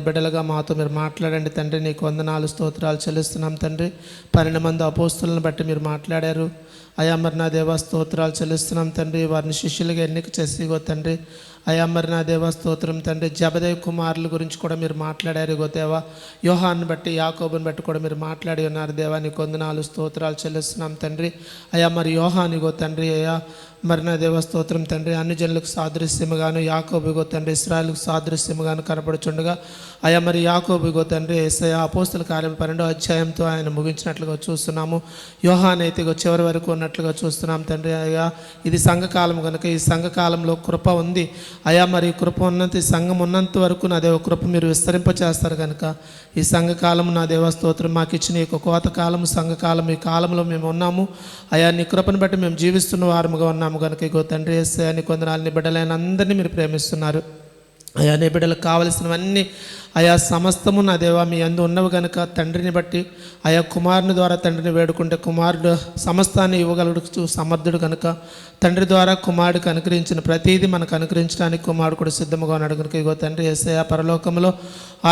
బిడ్డలుగా మాతో మీరు మాట్లాడండి తండ్రి. నీకు వందనాలు స్తోత్రాలు చెల్లిస్తున్నాం తండ్రి. 12 మంది అపోస్తులను బట్టి మీరు మాట్లాడారు అయా. మరి నా దేవా స్తోత్రాలు చెల్లిస్తున్నాం తండ్రి. వారిని శిష్యులుగా ఎన్నిక చేసిగో తండ్రి. అయా మరి నా దేవా స్తోత్రం తండ్రి. జబదేవ్ కుమారుల గురించి కూడా మీరు మాట్లాడారు గో దేవా. యోహాన్ని బట్టి యాకోబుని బట్టి కూడా మీరు మాట్లాడి ఉన్నారు దేవా. నీకు వందనాలు స్తోత్రాలు చెల్లిస్తున్నాం తండ్రి. అయా మరి యోహాని గో తండ్రి. అయా మరి నా దేవ స్తోత్రం తండ్రి. అన్ని జనులకు సాదృశ్యముగాను, యాకోబుగో తండ్రి ఇశ్రాయేలుకు సాదృశ్యముగాను కనపడుచుండగా అయా మరి యాకోబుగో తండ్రి యేసయ్య అపోస్తుల కార్యం 12వ అధ్యాయంతో ఆయన ముగించినట్లుగా చూస్తున్నాము. యోహాన్ అయితే చివరి వరకు ఉన్నట్లుగా చూస్తున్నాం తండ్రి. అయ్యా ఇది సంఘకాలం కనుక ఈ సంఘకాలంలో కృప ఉంది అయా. మరి కృప ఉన్నంత సంఘం ఉన్నంత వరకు నా దేవ కృప మీరు విస్తరింపచేస్తారు కనుక ఈ సంఘకాలం నా దేవ స్తోత్రం మాకు ఇచ్చిన ఈ కోత కాలము సంఘకాలం ఈ కాలంలో మేము ఉన్నాము అయా. నీ కృపను బట్టి మేము జీవిస్తున్న వారముగా ఉన్నాము కనుక ఇగో తండ్రి యేసయ్య నీ కొందనాలు నీ బిడ్డలైన అందరినీ మీరు ప్రేమిస్తున్నారు అయా. నీ బిడ్డలకు కావలసినవన్నీ అయా సమస్తము నా దేవా మీ అందు ఉన్నవి కనుక తండ్రిని బట్టి అయా కుమారుని ద్వారా తండ్రిని వేడుకుంటే కుమారుడు సమస్తాన్ని ఇవ్వగలడు సమర్థుడు కనుక తండ్రి ద్వారా కుమారుడికి అనుగ్రహించిన ప్రతీది మనకు అనుగ్రహించడానికి కుమారుడు కూడా సిద్ధముగా ఉన్నాడు కనుక ఇగో తండ్రి యేసయ్య పరలోకంలో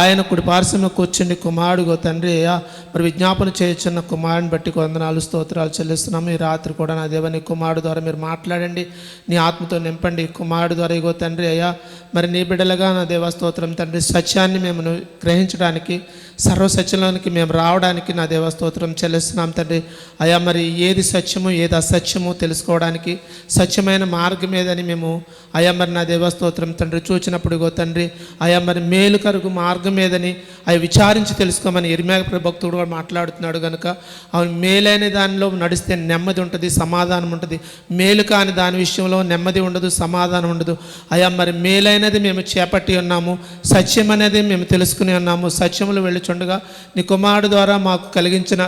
ఆయన కుడి పార్శ్వంలో కూర్చుండి కుమారుడు గో తండ్రి అయ్యా మరి విజ్ఞాపన చేయుచున్న కుమారుని బట్టి వందనాలు స్తోత్రాలు చెల్లిస్తున్నాము. ఈ రాత్రి కూడా నా దేవ నీ కుమారుడు ద్వారా మీరు మాట్లాడండి, నీ ఆత్మతో నింపండి. కుమారుడు ద్వారా ఇగో తండ్రి అయ్యా మరి నీ బిడ్డలుగా నా దేవ స్తోత్రం తండ్రి సత్యాన్ని మేము గ్రహించడానికి సర్వసత్యంలోనికి మేము రావడానికి నా దేవ స్తోత్రం చెల్లిస్తున్నాం తండ్రి. అయా మరి ఏది సత్యము ఏది అసత్యము తెలుసుకోవడానికి సత్యమైన మార్గం ఏదని మేము అయా మరి నా దేవ స్తోత్రం తండ్రి చూచినప్పుడు గో తండ్రి అయా మరి మేలు కరుగు మార్గం ఏదని అవి విచారించి తెలుసుకోమని ఇర్మియా భక్తుడు కూడా మాట్లాడుతున్నాడు కనుక అవి మేలైన దానిలో నడిస్తే నెమ్మది ఉంటుంది, సమాధానం ఉంటుంది. మేలు కాని దాని విషయంలో నెమ్మది ఉండదు, సమాధానం ఉండదు. అయా మరి మేలైనది మేము చేపట్టి ఉన్నాము, సత్యం అనేది మేము తెలుసుకుని ఉన్నాము. సత్యములు వెళ్ళుచుండగా నీ కుమారుడు ద్వారా మాకు కలిగించిన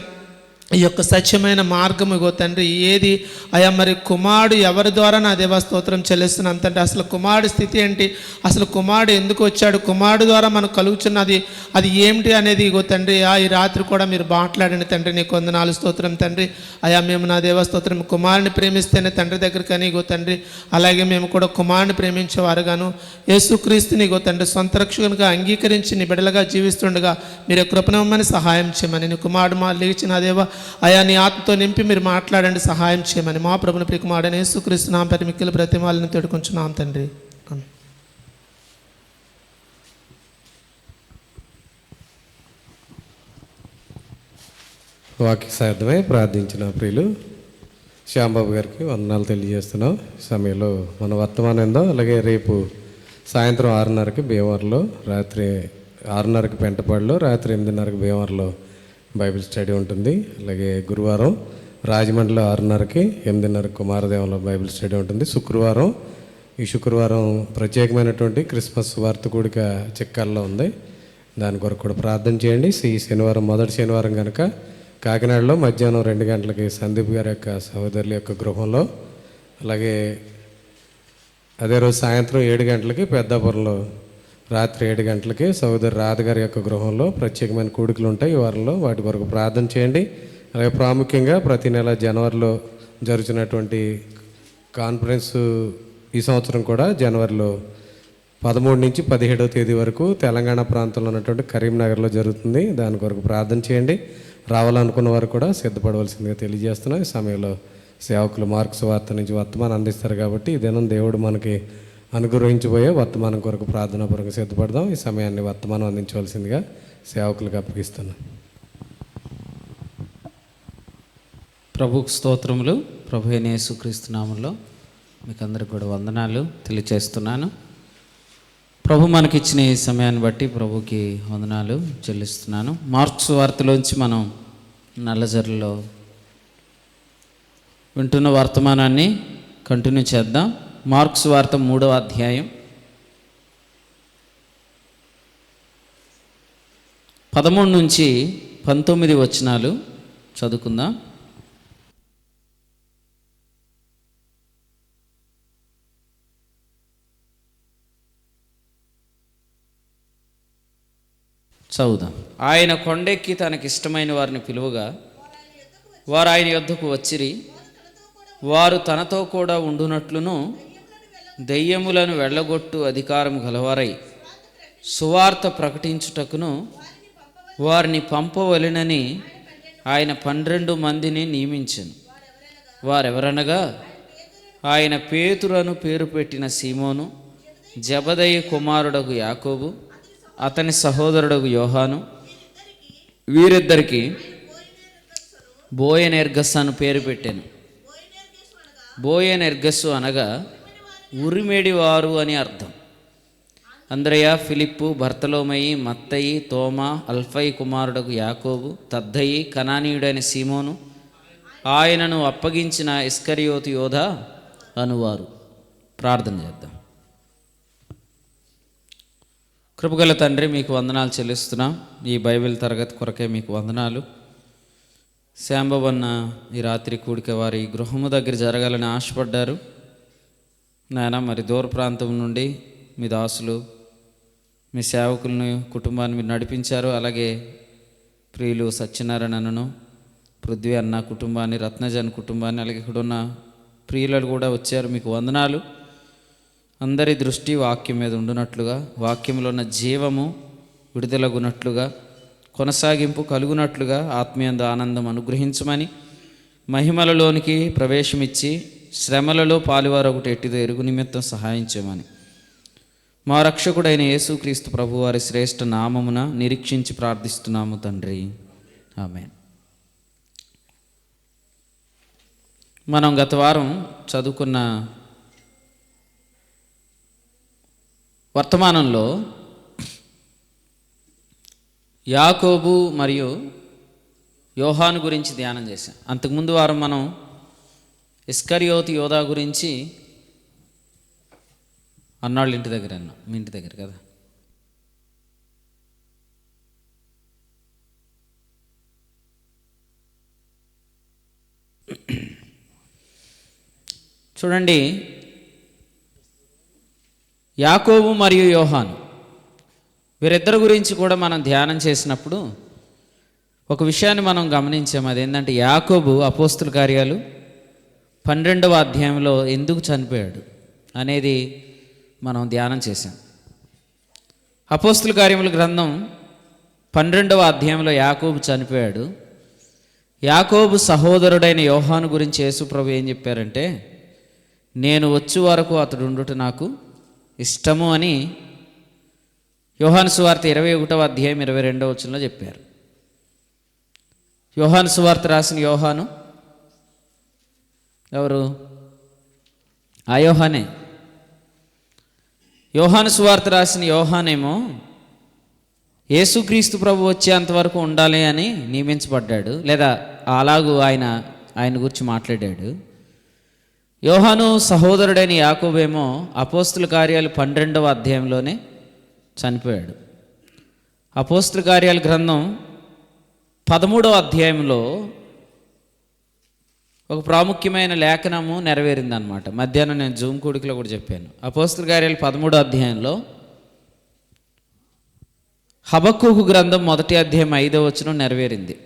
ఈ యొక్క సత్యమైన మార్గం ఇగో తండ్రి ఏది అయా మరి కుమారుడు ఎవరి ద్వారా నా దేవా స్తోత్రం చెల్లిస్తున్నాం తండ్రి. అసలు కుమారుడు స్థితి ఏంటి, అసలు కుమారుడు ఎందుకు వచ్చాడు, కుమారుడు ద్వారా మనకు కలుగుతున్నది అది ఏమిటి అనేది ఇగో తండ్రి ఈ రాత్రి కూడా మీరు మాట్లాడండి తండ్రి. నీ వందనాలు స్తోత్రం తండ్రి. అయా మేము నా దేవా స్తోత్రం కుమారుని ప్రేమిస్తేనే తండ్రి దగ్గరకని ఇగో తండ్రి అలాగే మేము కూడా కుమారుని ప్రేమించేవారుగాను యేసుక్రీస్తుని ఇగో తండ్రి సొంత రక్షకునిగా అంగీకరించి నీ బిడ్డలుగా జీవిస్తుండగా మీరు కృపణమని సహాయం చేయమని నీ కుమారుడు మా లేచి నా దేవా అయా నీ ఆత్మతో నింపి మీరు మాట్లాడండి, సహాయం చేయమని మా ప్రభుని ప్రియకుమారుడైన యేసుక్రీస్తు నామమున ప్రతి మిక్కిలి బ్రతిమాలను తోడుకొంచున్నాం తండ్రి. వాక్య సాధ్యమై ప్రార్థించిన ప్రియులు శ్యాంబాబు గారికి వందనాలు తెలియజేస్తున్నాం. సమయంలో మన వర్తమానం ఏందో అలాగే రేపు సాయంత్రం 6:30కి భీమవరంలో, రాత్రి 6:30కి పెంటపాడులో, రాత్రి 8:30కి భీమవరంలో బైబిల్ స్టడీ ఉంటుంది. అలాగే గురువారం రాజమండ్రిలో 6:30కి 8:30కి కుమారదేవంలో బైబిల్ స్టడీ ఉంటుంది. ఈ శుక్రవారం ప్రత్యేకమైనటువంటి క్రిస్మస్ వార్త కూడిక చిక్కాల్లో ఉంది. దాని కొరకు కూడా ప్రార్థన చేయండి. ఈ శనివారం మొదటి శనివారం కనుక కాకినాడలో మధ్యాహ్నం 2 గంటలకి సందీప్ గారి యొక్క సహోదరుల యొక్క గృహంలో, అలాగే అదే రోజు సాయంత్రం 7 గంటలకి పెద్దాపురంలో, రాత్రి 7 గంటలకి సహోదరి రాధగారి యొక్క గృహంలో ప్రత్యేకమైన కూడికలు ఉంటాయి ఈ వారంలో. వాటి కొరకు ప్రార్థన చేయండి. అలాగే ప్రాముఖ్యంగా ప్రతి నెల జనవరిలో జరుగుతున్నటువంటి కాన్ఫరెన్స్ ఈ సంవత్సరం కూడా జనవరిలో 13 నుంచి 17వ తేదీ వరకు తెలంగాణ ప్రాంతంలో ఉన్నటువంటి కరీంనగర్లో జరుగుతుంది. దాని కొరకు ప్రార్థన చేయండి. రావాలనుకున్న వారు కూడా సిద్ధపడవలసిందిగా తెలియజేస్తున్నాం. ఈ సమయంలో సేవకులు మార్క్స్ వార్త నుంచి వర్తమానం అందిస్తారు కాబట్టి ఈ దినం దేవుడు మనకి అనుగ్రహించబోయే వర్తమానం కొరకు ప్రార్థనాపూర్వకంగా సిద్ధపడదాం. ఈ సమయాన్ని వర్తమానం అందించవలసిందిగా సేవకులకు అప్పగిస్తున్నాను. ప్రభుకు స్తోత్రములు. ప్రభు అయిన యేసుక్రీస్తు నామములో మీకు అందరికి కూడా వందనాలు తెలియజేస్తున్నాను. ప్రభు మనకిచ్చిన ఈ సమయాన్ని బట్టి ప్రభుకి వందనాలు చెల్లిస్తున్నాను. మార్క్స్ వార్తలోంచి మనం నల్లజర్లలో వింటున్న వర్తమానాన్ని కంటిన్యూ చేద్దాం. మార్క్స్ వార్త 3వ అధ్యాయం 13 నుంచి 19 వచనాలు చదువుకుందాం. చదువుదాం. ఆయన కొండెక్కి తనకిష్టమైన వారిని పిలువగా వారు ఆయన యొద్దకు వచ్చిరి. వారు తనతో కూడా ఉండునట్లును దెయ్యములను వెళ్ళగొట్టు అధికారం గలవారై సువార్త ప్రకటించుటకును వారిని పంపవలెనని ఆయన 12 మందిని నియమించెను. వారెవరనగా ఆయన పేతురను పేరు పెట్టిన సీమోను, జెబెదయి కుమారుడగు యాకోబు, అతని సహోదరుడగు యోహాను, వీరిద్దరికి బోయనెర్గస్ అని పేరు పెట్టాను. బోయనెర్గస్సు అనగా ఉరిమేడివారు అని అర్థం. అంద్రయ, ఫిలిప్పు, బర్తలోమయి, మత్తయి, తోమా, అల్ఫై కుమారుడగు యాకోబు, తద్దయి, కనానీయుడైన సీమోను, ఆయనను అప్పగించిన ఇస్కరియోతు యోధ అనువారు. ప్రార్థన చేద్దాం. కృపగల తండ్రి, మీకు వందనాలు చెల్లిస్తున్నాం. ఈ బైబిల్ తరగతి కొరకే మీకు వందనాలు. శ్యాంబవన్న ఈ రాత్రి కూడిక వారి గృహము దగ్గర జరగాలని ఆశపడ్డారు నాయన. మరి దూర ప్రాంతం నుండి మీ దాసులు, మీ సేవకులను, కుటుంబాన్ని మీరు నడిపించారు. అలాగే ప్రియులు సత్యనారాయణను, పృథ్వీ అన్న కుటుంబాన్ని, రత్నజన్ కుటుంబాన్ని, అలాగే ఇక్కడున్న ప్రియులు కూడా వచ్చారు. మీకు వందనాలు. అందరి దృష్టి వాక్యం మీద ఉండునట్లుగా, వాక్యంలో ఉన్న జీవము విడుదలగునట్లుగా, కొనసాగింపు కలుగునట్లుగా ఆత్మీయంద ఆనందం అనుగ్రహించమని, మహిమలలోనికి ప్రవేశమిచ్చి శ్రమలలో పాలువారు ఒకటి ఎట్టిదో ఎరుగు నిమిత్తం సహాయం చేయమని మా రక్షకుడైన యేసుక్రీస్తు ప్రభువారి శ్రేష్ఠ నామమున నిరీక్షించి ప్రార్థిస్తున్నాము తండ్రి. ఆమేన్. మనం గత వారం చదువుకున్న వర్తమానంలో యాకోబు మరియు యోహాను గురించి ధ్యానం చేశాం. అంతకుముందు వారం మనం ఇస్కరియోతు యోధా గురించి అన్నాళ్ళ ఇంటి దగ్గర అన్నాం. మీ ఇంటి దగ్గర కదా. చూడండి, యాకోబు మరియు యోహాను వీరిద్దరి గురించి కూడా మనం ధ్యానం చేసినప్పుడు ఒక విషయాన్ని మనం గమనించాము. అదేంటంటే యాకోబు అపోస్తుల కార్యాలు 12వ అధ్యాయంలో ఎందుకు చనిపోయాడు అనేది మనం ధ్యానం చేశాం. అపోస్తుల కార్యముల గ్రంథం 12వ అధ్యాయంలో యాకోబు చనిపోయాడు. యాకోబు సహోదరుడైన యోహాను గురించి యేసుప్రభు ఏం చెప్పారంటే, నేను వచ్చే వరకు అతడు ఉండుట నాకు ఇష్టము అని యోహాను సువార్త 21వ అధ్యాయం 22వ వచనంలో చెప్పారు. యోహాను సువార్త రాసిన యోహాను ఎవరు? ఆ యోహానే. యోహాను సువార్త రాసిన యోహానేమో యేసుక్రీస్తు ప్రభు వచ్చేంతవరకు ఉండాలి అని నియమించబడ్డాడు, లేదా అలాగూ ఆయన గురించి మాట్లాడాడు. యోహాను సహోదరుడైన యాకోబేమో అపోస్తుల కార్యాలు 12వ అధ్యాయంలోనే చనిపోయాడు. అపోస్తుల కార్యాల గ్రంథం 13వ అధ్యాయంలో ఒక ప్రాముఖ్యమైన లేఖనము నెరవేరిందనమాట. మధ్యాహ్నం నేను జూమ్ కూడికలో కూడా చెప్పాను. అపోస్తుల కార్యాలు 13వ అధ్యాయంలో హబక్కూకు గ్రంథం 1వ అధ్యాయం 5వ వచనం నెరవేరింది.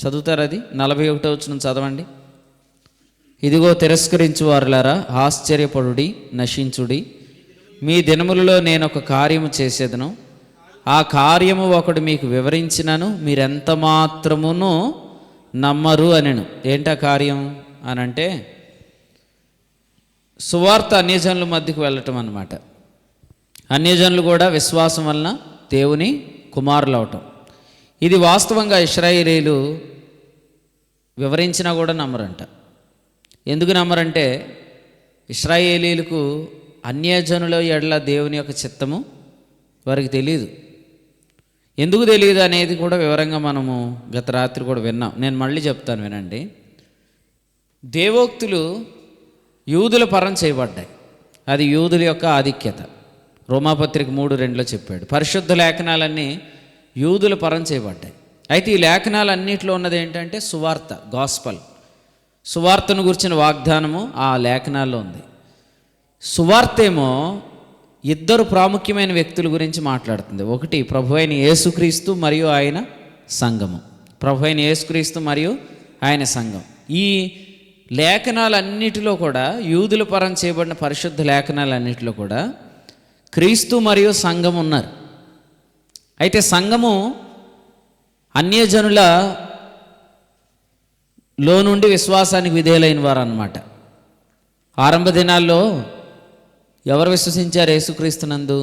చదువుతారు అది? 41వ వచనం చదవండి. ఇదిగో తిరస్కరించు వారులారా, ఆశ్చర్యపడుడి, నశించుడి. మీ దినములలో నేను ఒక కార్యము చేసేదను, ఆ కార్యము ఒకడు మీకు వివరించినను మీరెంత మాత్రమును నమ్మరు అనెను. ఏంటా కార్యం అనంటే సువార్త అన్యజనుల మధ్యకు వెళ్ళటం అన్నమాట. అన్యజనులు కూడా విశ్వాసం వలన దేవుని కుమారులు అవటం. ఇది వాస్తవంగా ఇశ్రాయేలీలు వివరించినా కూడా నమ్మరంట. ఎందుకు నమ్మరంటే ఇశ్రాయేలీలకు అన్యజనుల ఎడల దేవుని యొక్క చిత్తము వారికి తెలియదు. ఎందుకు తెలియదు అనేది కూడా వివరంగా మనము గత రాత్రి కూడా విన్నాం. నేను మళ్ళీ చెప్తాను, వినండి. దేవోక్తులు యూదుల పరం చేయబడ్డాయి. అది యూదుల యొక్క ఆధిక్యత. రోమాపత్రిక 3:2లో చెప్పాడు. పరిశుద్ధ లేఖనాలన్నీ యూదుల పరం చేయబడ్డాయి. అయితే ఈ లేఖనాలన్నింటిలో ఉన్నది ఏంటంటే సువార్త, గాస్పల్. సువార్తను గురించిన వాగ్దానము ఆ లేఖనాల్లో ఉంది. సువార్త ఏమో ఇద్దరు ప్రాముఖ్యమైన వ్యక్తుల గురించి మాట్లాడుతుంది. ఒకటి ప్రభు అయిన యేసుక్రీస్తు మరియు ఆయన సంఘము. ప్రభు అయిన యేసుక్రీస్తు మరియు ఆయన సంఘం. ఈ లేఖనాలన్నిటిలో కూడా, యూదుల పరం చేయబడిన పరిశుద్ధ లేఖనాలన్నిటిలో కూడా క్రీస్తు మరియు సంఘం ఉన్నారు. అయితే సంఘము అన్యజనుల లో నుండి విశ్వాసానికి విధేయులైన వారు అన్నమాట. ఆరంభ దినాల్లో ఎవరు విశ్వసించారు యేసుక్రీస్తునందు?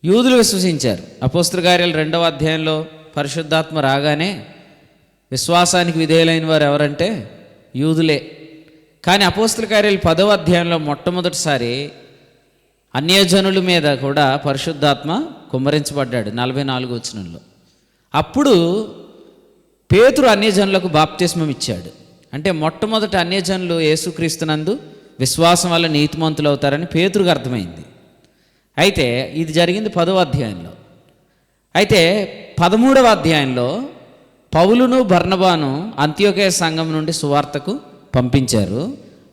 యూదులు విశ్వసించారు. అపోస్తల కార్యాలు 2వ అధ్యాయంలో పరిశుద్ధాత్మ రాగానే విశ్వాసానికి విధేయులైన వారు ఎవరంటే యూదులే. కానీ అపోస్తల కార్యాలు 10వ అధ్యాయంలో మొట్టమొదటిసారి అన్యజనుల మీద కూడా పరిశుద్ధాత్మ కుమ్మరించబడ్డాడు 44వ వచనంలో. అప్పుడు పేతురు అన్యజనులకు బాప్తిస్మం ఇచ్చాడు. అంటే మొట్టమొదట అన్యజనులు యేసుక్రీస్తునందు విశ్వాసం వల్ల నీతిమంతులు అవుతారని పేతురుకు అర్థమైంది. అయితే ఇది జరిగింది 10వ అధ్యాయంలో. అయితే 13వ అధ్యాయంలో పౌలును బర్నబాను అంత్యోకయ సంఘం నుండి సువార్తకు పంపించారు.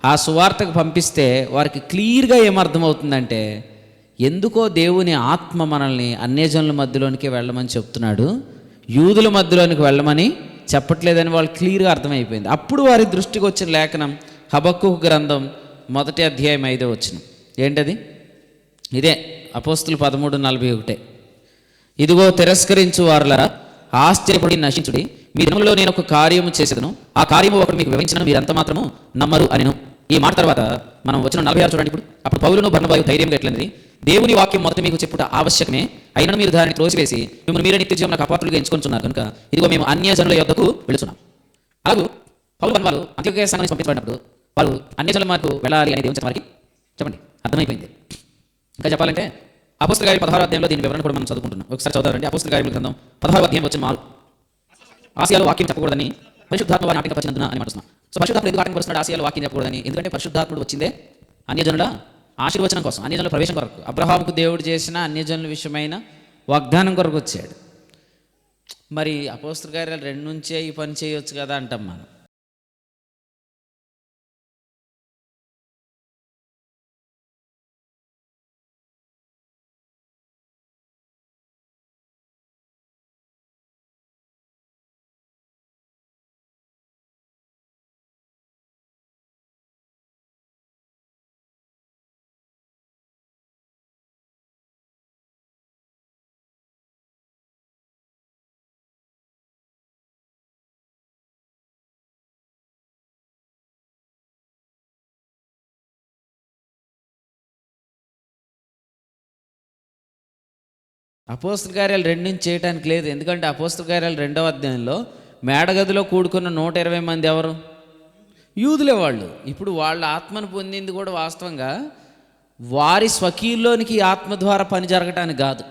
ఆ సువార్తకు పంపిస్తే వారికి క్లియర్గా ఏమర్థమవుతుందంటే, ఎందుకో దేవుని ఆత్మ మనల్ని అన్యజనుల మధ్యలోనికి వెళ్ళమని చెప్తున్నాడు, యూదుల మధ్యలోనికి వెళ్ళమని చెప్పట్లేదని వాళ్ళు క్లియర్గా అర్థమైపోయింది. అప్పుడు వారి దృష్టికి వచ్చిన లేఖనం హబక్కూకు గ్రంథం 1వ అధ్యాయం 5వ వచనం. ఏంటది? ఇదే అపోస్తులు 13:41. ఇదిగో తిరస్కరించు వారులారా, ఆశ్చర్యపడి నశించుడి, మీ దినములో నేను ఒక కార్యము చేసేదను, ఆ కార్యము ఒకటి మీకు వివరించిన మీరంత మాత్రము నమ్మరు అనెను. ఈ మాట తర్వాత మనం వచ్చిన 46 చూడండి. ఇప్పుడు అప్పుడు పౌలును బర్నబాయు ధైర్యంగా ఎట్లన్నది, దేవుని వాక్యం మొదట మీకు చెప్పుట ఆవశ్యకమే, అయినా మీరు దానిని త్రోసివేసి మిమ్మల్ని మీరే నిత్య జీవన అపాత్రులుగా ఎంచుకుంటున్నారు కనుక ఇదిగో మేము అన్యజనుల యొద్దకు వెళుతున్నాం. అలాగే పౌలు బర్నబాలు అంత్యోకయ సంఘానికి పంపించబడినప్పుడు వారు అన్యజనుల మాకు వెళ్ళాలి అనే దేవుని వారికి చెప్పండి అర్థమైపోయింది. ఇంకా చెప్పాలంటే అపోస్తల కార్యాలు 16వ అధ్యాయంలో దీని వివరణ కూడా మనం చదువుకుంటున్నాం. ఒకసారి చదువుతారండి. అపోస్తల కార్యాల గ్రంథం 16వ అధ్యాయం వచ్చిన 6. ఆసియాలో వాక్యం చెప్పకూడదని పరిశుద్ధాత్మ వారిని ఆటంకపరిచినందున అని మాట్లాడుతున్నాం. సో పరిశుద్ధాత్మ ఎందుకు ఆటంకపరుస్తున్నాడు ఆసియాలో వాక్యం చెప్పకూడదని? ఎందుకంటే పరిశుద్ధాత్ముడు వచ్చిందే అన్యజనుల ఆశీర్వచనం కోసం, అన్యజనుల ప్రవేశం కొరకు. అబ్రహాముకు దేవుడు చేసిన అన్యజనుల విషయమైన వాగ్దానం కొరకు వచ్చాడు. మరి అపోస్తల కార్యాలు 2 నుంచే ఈ పని చేయొచ్చు కదా అంటాం మనం. అపోస్తల కార్యాలు 2 నుంచి చేయడానికి లేదు. ఎందుకంటే అపోస్తల కార్యాలు 2వ అధ్యాయంలో మేడగదిలో కూడుకున్న 120 మంది ఎవరు? యూదులే వాళ్ళు. ఇప్పుడు వాళ్ళ ఆత్మను పొందింది కూడా వాస్తవంగా వారి స్వకీయంలోనికి ఆత్మ ద్వారా పని జరగటానికి కాదు.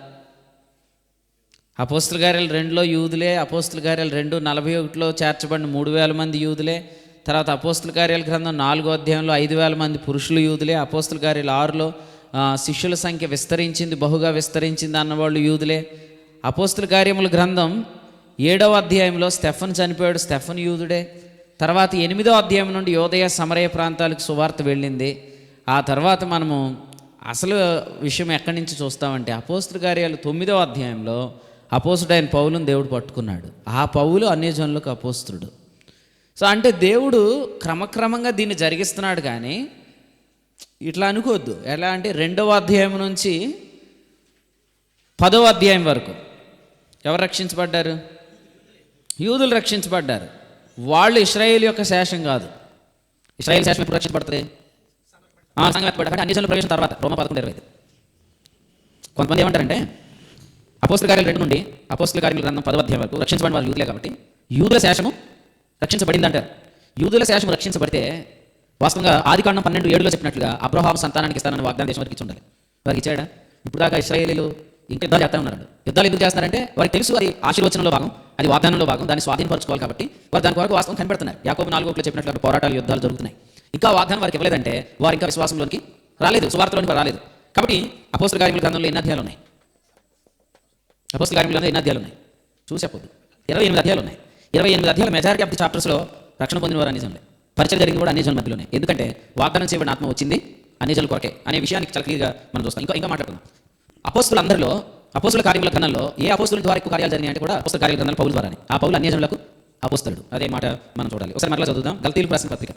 అపోస్తల కార్యాలు 2లో యూదులే, అపోస్తల కార్యాలు 2:41లో చేర్చబడిన 3000 మంది యూదులే. తర్వాత అపోస్తల కార్యాల గ్రంథం 4వ అధ్యాయంలో 5000 మంది పురుషులు యూదులే. అపోస్తల కార్యాలు 6లో శిష్యుల సంఖ్య విస్తరించింది, బహుగా విస్తరించింది అన్నవాళ్ళు యూదులే. అపోస్తల కార్యముల గ్రంథం 7వ అధ్యాయంలో స్టెఫన్ చనిపోయాడు, స్టెఫన్ యూదుడే. తర్వాత 8వ అధ్యాయం నుండి యోదయ సమరయ ప్రాంతాలకు సువార్త వెళ్ళింది. ఆ తర్వాత మనము అసలు విషయం ఎక్కడి నుంచి చూస్తామంటే అపోస్తల కార్యాలు 9వ అధ్యాయంలో అపోస్తుడైన పౌలును దేవుడు పట్టుకున్నాడు. ఆ పౌలు అన్యజనులకు అపోస్తుడు. సో అంటే దేవుడు క్రమక్రమంగా దీన్ని జరిగిస్తున్నాడు. కానీ ఇట్లా అనుకోవద్దు. ఎలా అంటే 2వ అధ్యాయం నుంచి 10వ అధ్యాయం వరకు ఎవరు రక్షించబడ్డారు? యూదులు రక్షించబడ్డారు. వాళ్ళు ఇశ్రాయేలు యొక్క శేషం కాదు. ఇశ్రాయేల్ శేషం ఎప్పుడు రక్షించబడుతుంది? సంగతి అన్యజనుల ప్రవేశం తర్వాత రోమా 11:25. కొంతమంది ఏమంటారంటే అపోస్తల కార్యాలు 2 నుండి అపోస్తల కార్యాల గ్రంథం 10వ అధ్యాయం వరకు రక్షించబడిన వాళ్ళు యూదులే కాబట్టి యూదుల శేషము రక్షించబడింది అంటారు. యూదుల శేషం రక్షించబడితే వాస్తవంగా ఆదికాండం 12:7లో చెప్పినట్లుగా అబ్రహాము సంతానానికి ఇస్తానని వాగ్దానం దేశం వరకు ఇచ్చి ఉండాలి. వారికి ఇచ్చాడా? ఇప్పుడు దాకా ఇశ్రాయేలీలు ఇంకా యుద్ధాలు చేస్తూ ఉన్నారు. యుద్ధాలు ఎందుకు చేస్తున్నారంటే వారికి తెలుసు అది ఆశీర్వచనంలో భాగం, అది వాగ్దానంలో భాగం, దాన్ని స్వాధీనపరచుకోవాలి కాబట్టి వారు దాని కొరకు వాస్తవం కనిపెడుతున్నారు. యాకోబు 4:1లో చెప్పినట్లు పోరాటాలు, యుద్ధాలు జరుగుతున్నాయి. ఇంకా వాగ్దానం వారికి ఇవ్వలేదంటే వారు ఇంకా విశ్వాసంలోనికి రాలేదు, సువార్తలోనికి రాలేదు. కాబట్టి అపోస్తల కార్యముల గ్రంథంలో ఎన్ని అధ్యాయాలు ఉన్నాయి? అపోస్తల కార్యముల గ్రంథంలో ఎన్ని అధ్యాయాలు ఉన్నాయి? చూసి చెప్పొద్దు. 28 అధ్యాయాలు ఉన్నాయి. 28 అధ్యాయాలు మెజారిటీ ఆఫ్ ది చాప్టర్స్లో రక్షణ పొందిన వారు అన్యజనులే. పరిచయం జరిగింది కూడా అన్యజనుల మధ్యలోనే. ఎందుకంటే వాగ్దానం చేయబడిన ఆత్మ వచ్చింది అన్యజనుల కొరకే అనే విషయానికి చాలా క్లియర్గా మనం చూస్తాం. ఇంకా మాట్లాడుతున్నాం. అపోస్తులందరిలో అపోస్తుల కార్యముల గ్రంథంలో ఏ అపోస్తుల ద్వారా ఎక్కువ కార్యాలు జరిగినాయి అంటే కూడా అపోస్తల కార్యాల గ్రంథాలు పౌలు ద్వారానే. ఆ పౌలు అన్యజనులకు అపోస్తలుడు. అదే మాట మనం చూడాలి. ఒకసారి మరలా చదువుదాం. గలతీయులకు రాసిన పత్రిక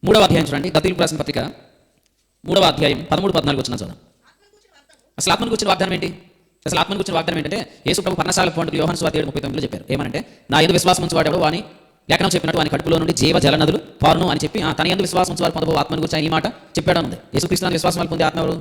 3వ అధ్యాయం చూడండి. గలతీయులకు రాసిన పత్రిక 3వ అధ్యాయం 13-14 వచనం చదువుదాం. అసలు ఆత్మను కూర్చున్న వాగ్దానం ఏంటి? అసలు ఆత్మను కూర్చున్న వాగ్దానం ఏంటంటే యేసు ప్రభు పర్ణశాల పండుగ యోహాను సువార్త 7:39 చెప్పారు. ఏమనంటే, నా యందు విశ్వాసం ఉంచువాడెవడో వాని లేఖనం చెప్పినట్టు వాని కడుపులో నుండి జీవ జల నదులు పారును అని చెప్పి తన యందు విశ్వాసం ఉంచువారు పొందబో ఆత్మను గురించి ఆయన ఈ మాట చెప్పాడు ఉంది. యేసుక్రీస్తు విశ్వాసం వాళ్ళు పొందే ఆత్మ ఎవరు?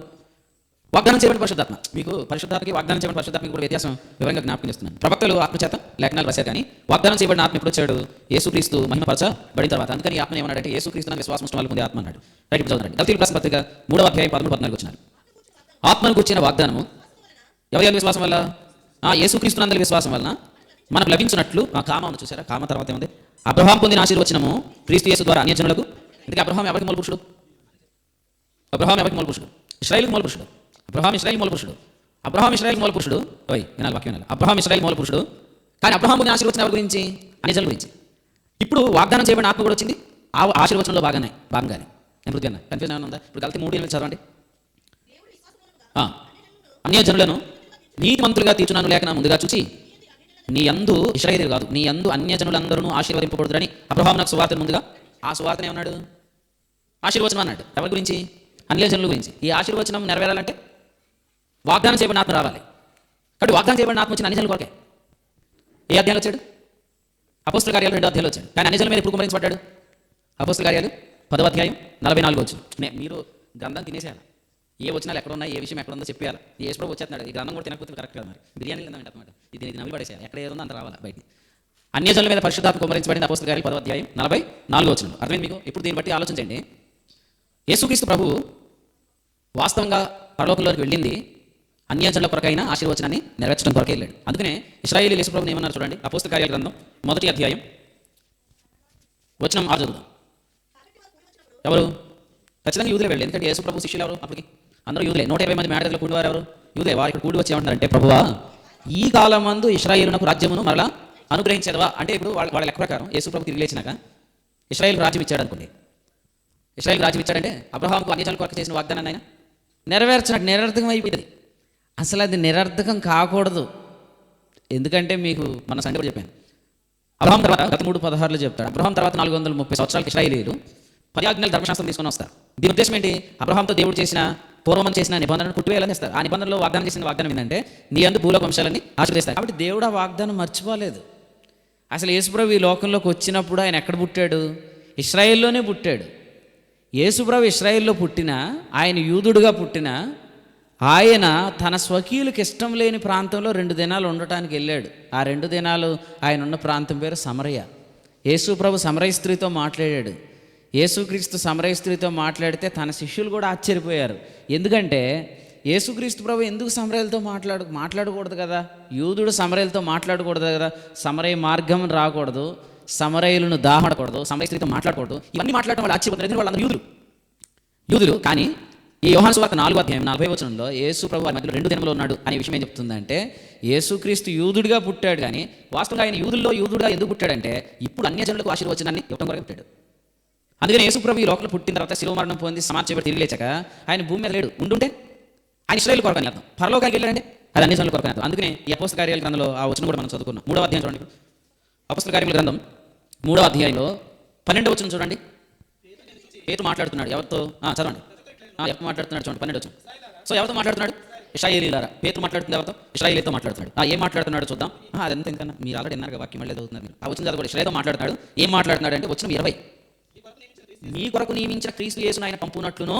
వాగ్దానం చేయబడిన పరిశుద్ధాత్మ. మీకు పరిశుద్ధాత్మకి వాగ్దానం చేయబడిన పరిశుద్ధాత్మకి కూడా వ్యత్యాసం వివరంగా జ్ఞాపకం చేస్తున్నాను. ప్రవక్తలు ఆత్మచేత లేఖనాలు రాశారు, కానీ వాగ్దానం చేయబడిన ఆత్మ ఎప్పుడు వచ్చాడు? యేసుక్రీస్తు మహిమపరచబడిన తర్వాత. అందుకని ఈ ఆత్మ ఏమన్నాడంటే, యేసుక్రీస్తు విశ్వాసం వాళ్ళు పొందే ఆత్మ అన్నాడు. రైట్, చదువుతారండి. గలతీయులకు రాసిన పత్రిక 3వ అధ్యాయం 13-14 వచ్చినారు. ఆత్మను కూర్చిన వాగ్దానము ఎవరి విశ్వాసం వల్ల? యేసుక్రీస్తునందరి విశ్వాసం వలన మనకు లభించినట్లు. కామను చూసారా? కామ తర్వాత ఏముంది? అబ్రహాం పొందిన ఆశీర్వచనము క్రీస్తు యేసు ద్వారా అన్యజనులకు. ఇందుకే అబ్రహాం ఎవరికి మూల పురుషుడు? అబ్రహాం ఎవరికి మూల పురుషుడు? ఇశ్రాయేలుకు మూల పురుషుడు. అబ్రహాం ఇశ్రాయేలు మూల పురుషుడు. అబ్రహాం ఇశ్రాయేలు మూల పురుషుడు. వినాలి, వాక్యం వినాలి. అబ్రహాం ఇశ్రాయేలు మూల పురుషుడు. కానీ అబ్రహాం పొందిన ఆశీర్వచనం ఎవరి గురించి? అన్యజనుల గురించి. ఇప్పుడు వాగ్దానం చేయబడిన ఆత్మ కూడా వచ్చింది ఆ ఆశీర్వచనంలో భాగంగానే. నేను పృథ్వీ అన్న కన్ఫ్యూజన్ ఏమైనా ఉందా? ఇప్పుడు గలతీ 3:8 చదవండి. అన్యజనులను నీతిమంతులుగా తీర్చున్నాను లేఖన ముందుగా చూచి నీ యందు ఇశ్రాయేలు కాదు, నీ యందు అన్యజనులందరూ ఆశీర్వదింపబడుతురని అబ్రహాము నాకు సువార్తను ముందుగా. ఆ సువార్తను ఏమన్నాడు? ఆశీర్వచనం అన్నాడు. ఎవరి గురించి? అన్యజనుల గురించి. ఈ ఆశీర్వచనం నెరవేరాలంటే వాగ్దానం చేయబడిన ఆత్మ రావాలి. కాబట్టి వాగ్దానం చేయబడిన ఆత్మ వచ్చిన అన్యజనుల కొరకే. ఏ అధ్యాయంలో వచ్చాడు? అపోస్తల కార్యాలు 2వ అధ్యాయంలో వచ్చాడు. కానీ అన్యజనుల మీద ఎప్పుడు కుమ్మరించబడ్డాడు? అపోస్తల కార్యాలు 10వ అధ్యాయం 44 వచ్చు. మీరు గ్రంథం తినేసేయాలి. ఏ వచనాలు ఎక్కడ ఉన్నాయి, ఏ విషయం ఎక్కడ ఉందో చెప్పేయాలి. యేసు ప్రభు వచ్చేస్తున్నాడు. ఈ గ్రంథం కూడా తినకపోతే కరెక్ట్ కాదు. మరి బిర్యానీ తిందామంటే అన్నమాట. ఇది నవ్వి పడేసేయాలి. ఎక్కడ ఏదో అంత రావాలి బయట. అన్యజనుల మీద పరిశుద్ధాత్మ కుమ్మరించబడింది. అపోస్తల కార్యాలు 10వ అధ్యాయం 44 వచనం. అర్థమైంది మీకు? ఇప్పుడు దీన్ని బట్టి ఆలోచించండి. యేసుక్రీస్తు ప్రభు వాస్తవంగా పరలోకంలోకి వెళ్ళింది అన్యజనుల కొరకైన ఆశీర్వచనాన్ని నెరవేర్చడం కొరకే వెళ్ళాడు. అందుకనే ఇశ్రాయేలు యేసు ప్రభుని ఏమన్నారు చూడండి. అపోస్తల కార్యాల గ్రంథం 1వ అధ్యాయం వచనం 6 చదువుదాం. ఎవరు? ఖచ్చితంగా యూదులే వెళ్ళి. ఎందుకంటే యేసు ప్రభు శిష్యులు ఎవరు? అప్పటికి అందరూ యూదులే. 120 మంది మేడలో కూడివారు ఎవరు? యూదులే. వారు ఇక్కడ కూడి వచ్చి ఏమంటారంటే, ప్రభువా ఈ కాలమందు ఇశ్రాయేలునకు రాజ్యమును మరలా అనుగ్రహించేదవా అంటే. ఇప్పుడు వాళ్ళ లెక్క ప్రకారం యేసు ప్రభు తిరిగి లేచినాక ఇశ్రాయేలు రాజ్యం ఇచ్చాడు అనుకోండి. ఇశ్రాయేలు రాజ్యం ఇచ్చాడంటే అబ్రహాముకు అన్యజనుల కొరకు చేసిన వాగ్దానాన్ని ఆయన నెరవేర్చినట్టు. నిరర్థకం అయిపోయింది. అసలు అది నిరర్థకం కాకూడదు. ఎందుకంటే మీకు మన సండే కూడా చెప్పాను. అబ్రహాం తర్వాత గత 3:16 చెప్తాడు. అబ్రహాం తర్వాత 430 సంవత్సరాలకి ఇశ్రాయేలీయులు 10 ఆజ్ఞల ధర్మశాస్త్రం తీసుకొని వస్తారు. దీని ఉద్దేశం ఏంటి? అబ్రహాంతో దేవుడు చేసిన పూర్వం చేసిన నిబంధనను పుట్టివేయాలని చేస్తారు. ఆ నిబంధనలో వాగ్దానం చేసిన వాగ్దానం ఏంటంటే, నీ యందు భూలోక వంశాలని ఆశీర్వదిస్తారు. కాబట్టి దేవుడు ఆ వాగ్దానం మర్చిపోలేదు. అసలు యేసుప్రభు ఈ లోకంలోకి వచ్చినప్పుడు ఆయన ఎక్కడ పుట్టాడు? ఇశ్రాయేల్లోనే పుట్టాడు. యేసుప్రభు ఇశ్రాయేల్లో పుట్టినా, ఆయన యూదుడుగా పుట్టినా, ఆయన తన స్వకీయులకు ఇష్టం లేని ప్రాంతంలో 2 దినాలు ఉండటానికి వెళ్ళాడు. ఆ 2 దినాలు ఆయన ఉన్న ప్రాంతం పేరు సమరయ. యేసుప్రభు సమరయ స్త్రీతో మాట్లాడాడు. యేసుక్రీస్తు సమరయ స్త్రీతో మాట్లాడితే తన శిష్యులు కూడా ఆశ్చర్యపోయారు. ఎందుకంటే యేసుక్రీస్తు ప్రభు ఎందుకు సమరయులతో మాట్లాడకూడదు కదా? యూదుడు సమరయులతో మాట్లాడకూడదు కదా? సమరయ మార్గం రాకూడదు, సమరయులను దాహడకూడదు, సమరయ స్త్రీతో మాట్లాడకూడదు. ఇవన్నీ మాట్లాడడం వాళ్ళు ఆశ్చర్యపోతారు. ఎందుకంటే వాళ్ళందరూ యూదులు. కానీ ఈ యోహాను సువార్త 4వ అధ్యాయం 40వ వచనంలో యేసు ప్రభు వారి మధ్యలో 2 దినములు ఉన్నాడు అనే విషయం ఏం చెప్తుందంటే, యేసుక్రీస్తు యూదుడిగా పుట్టాడు, కానీ వాస్తవంగా ఆయన యూదుడుగా ఎందుకు పుట్టాడంటే, ఇప్పుడు అన్యజనులకు ఆశీర్వచనాన్ని ఇవ్వడం కొరకు పుట్టాడు. అందుకని యేసు ప్రభు ఈ లోకంలో పుట్టిన తర్వాత శిలువ మరణం పొంది సమాధి చేయబడి తిరిగి లేచాక ఆయన భూమి మీద లేడు. ఉండుంటే ఆయన ఇశ్రాయేలు కొరకు అని అర్థం. పరలోకానికి వెళ్ళాడంటే అది అన్యజనుల కొరకు అని అర్థం. అందుకనే ఈ అపోస్తల కార్యాల గ్రంథంలో ఆ వచనం కూడా మనం చదువుకున్నాం. 3వ అధ్యాయం చూడండి. అపోస్తల కార్యాల గ్రంథం 3వ అధ్యాయంలో 12వ వచనం చూడండి. పేతురు మాట్లాడుతున్నాడు. ఎవరితో? చదవండి. ఎవరు మాట్లాడుతున్నాడు చూడండి. 12వ వచనం. సో ఎవరితో మాట్లాడుతున్నాడు? ఇశ్రాయేలీయులారా. పేతురు మాట్లాడుతుంది ఎవరితో? ఇశ్రాయేలీతో మాట్లాడుతున్నాడు. ఏం మాట్లాడుతున్నాడు చూద్దాం. అదంతా ఎందుకన్నా మీరు ఆల్రెడీ విన్నారు, వాక్యం మళ్ళీ చదువుతున్నారు. ఆ వచ్చిన చదువు కూడా ఇశ్రాయేలుతో మాట్లాడుతున్నాడు. ఏం మాట్లాడుతున్నాడు అంటే వచ్చిన 20, మీ కొరకు నియమించిన క్రీస్తు యేసును ఆయన పంపునట్లును.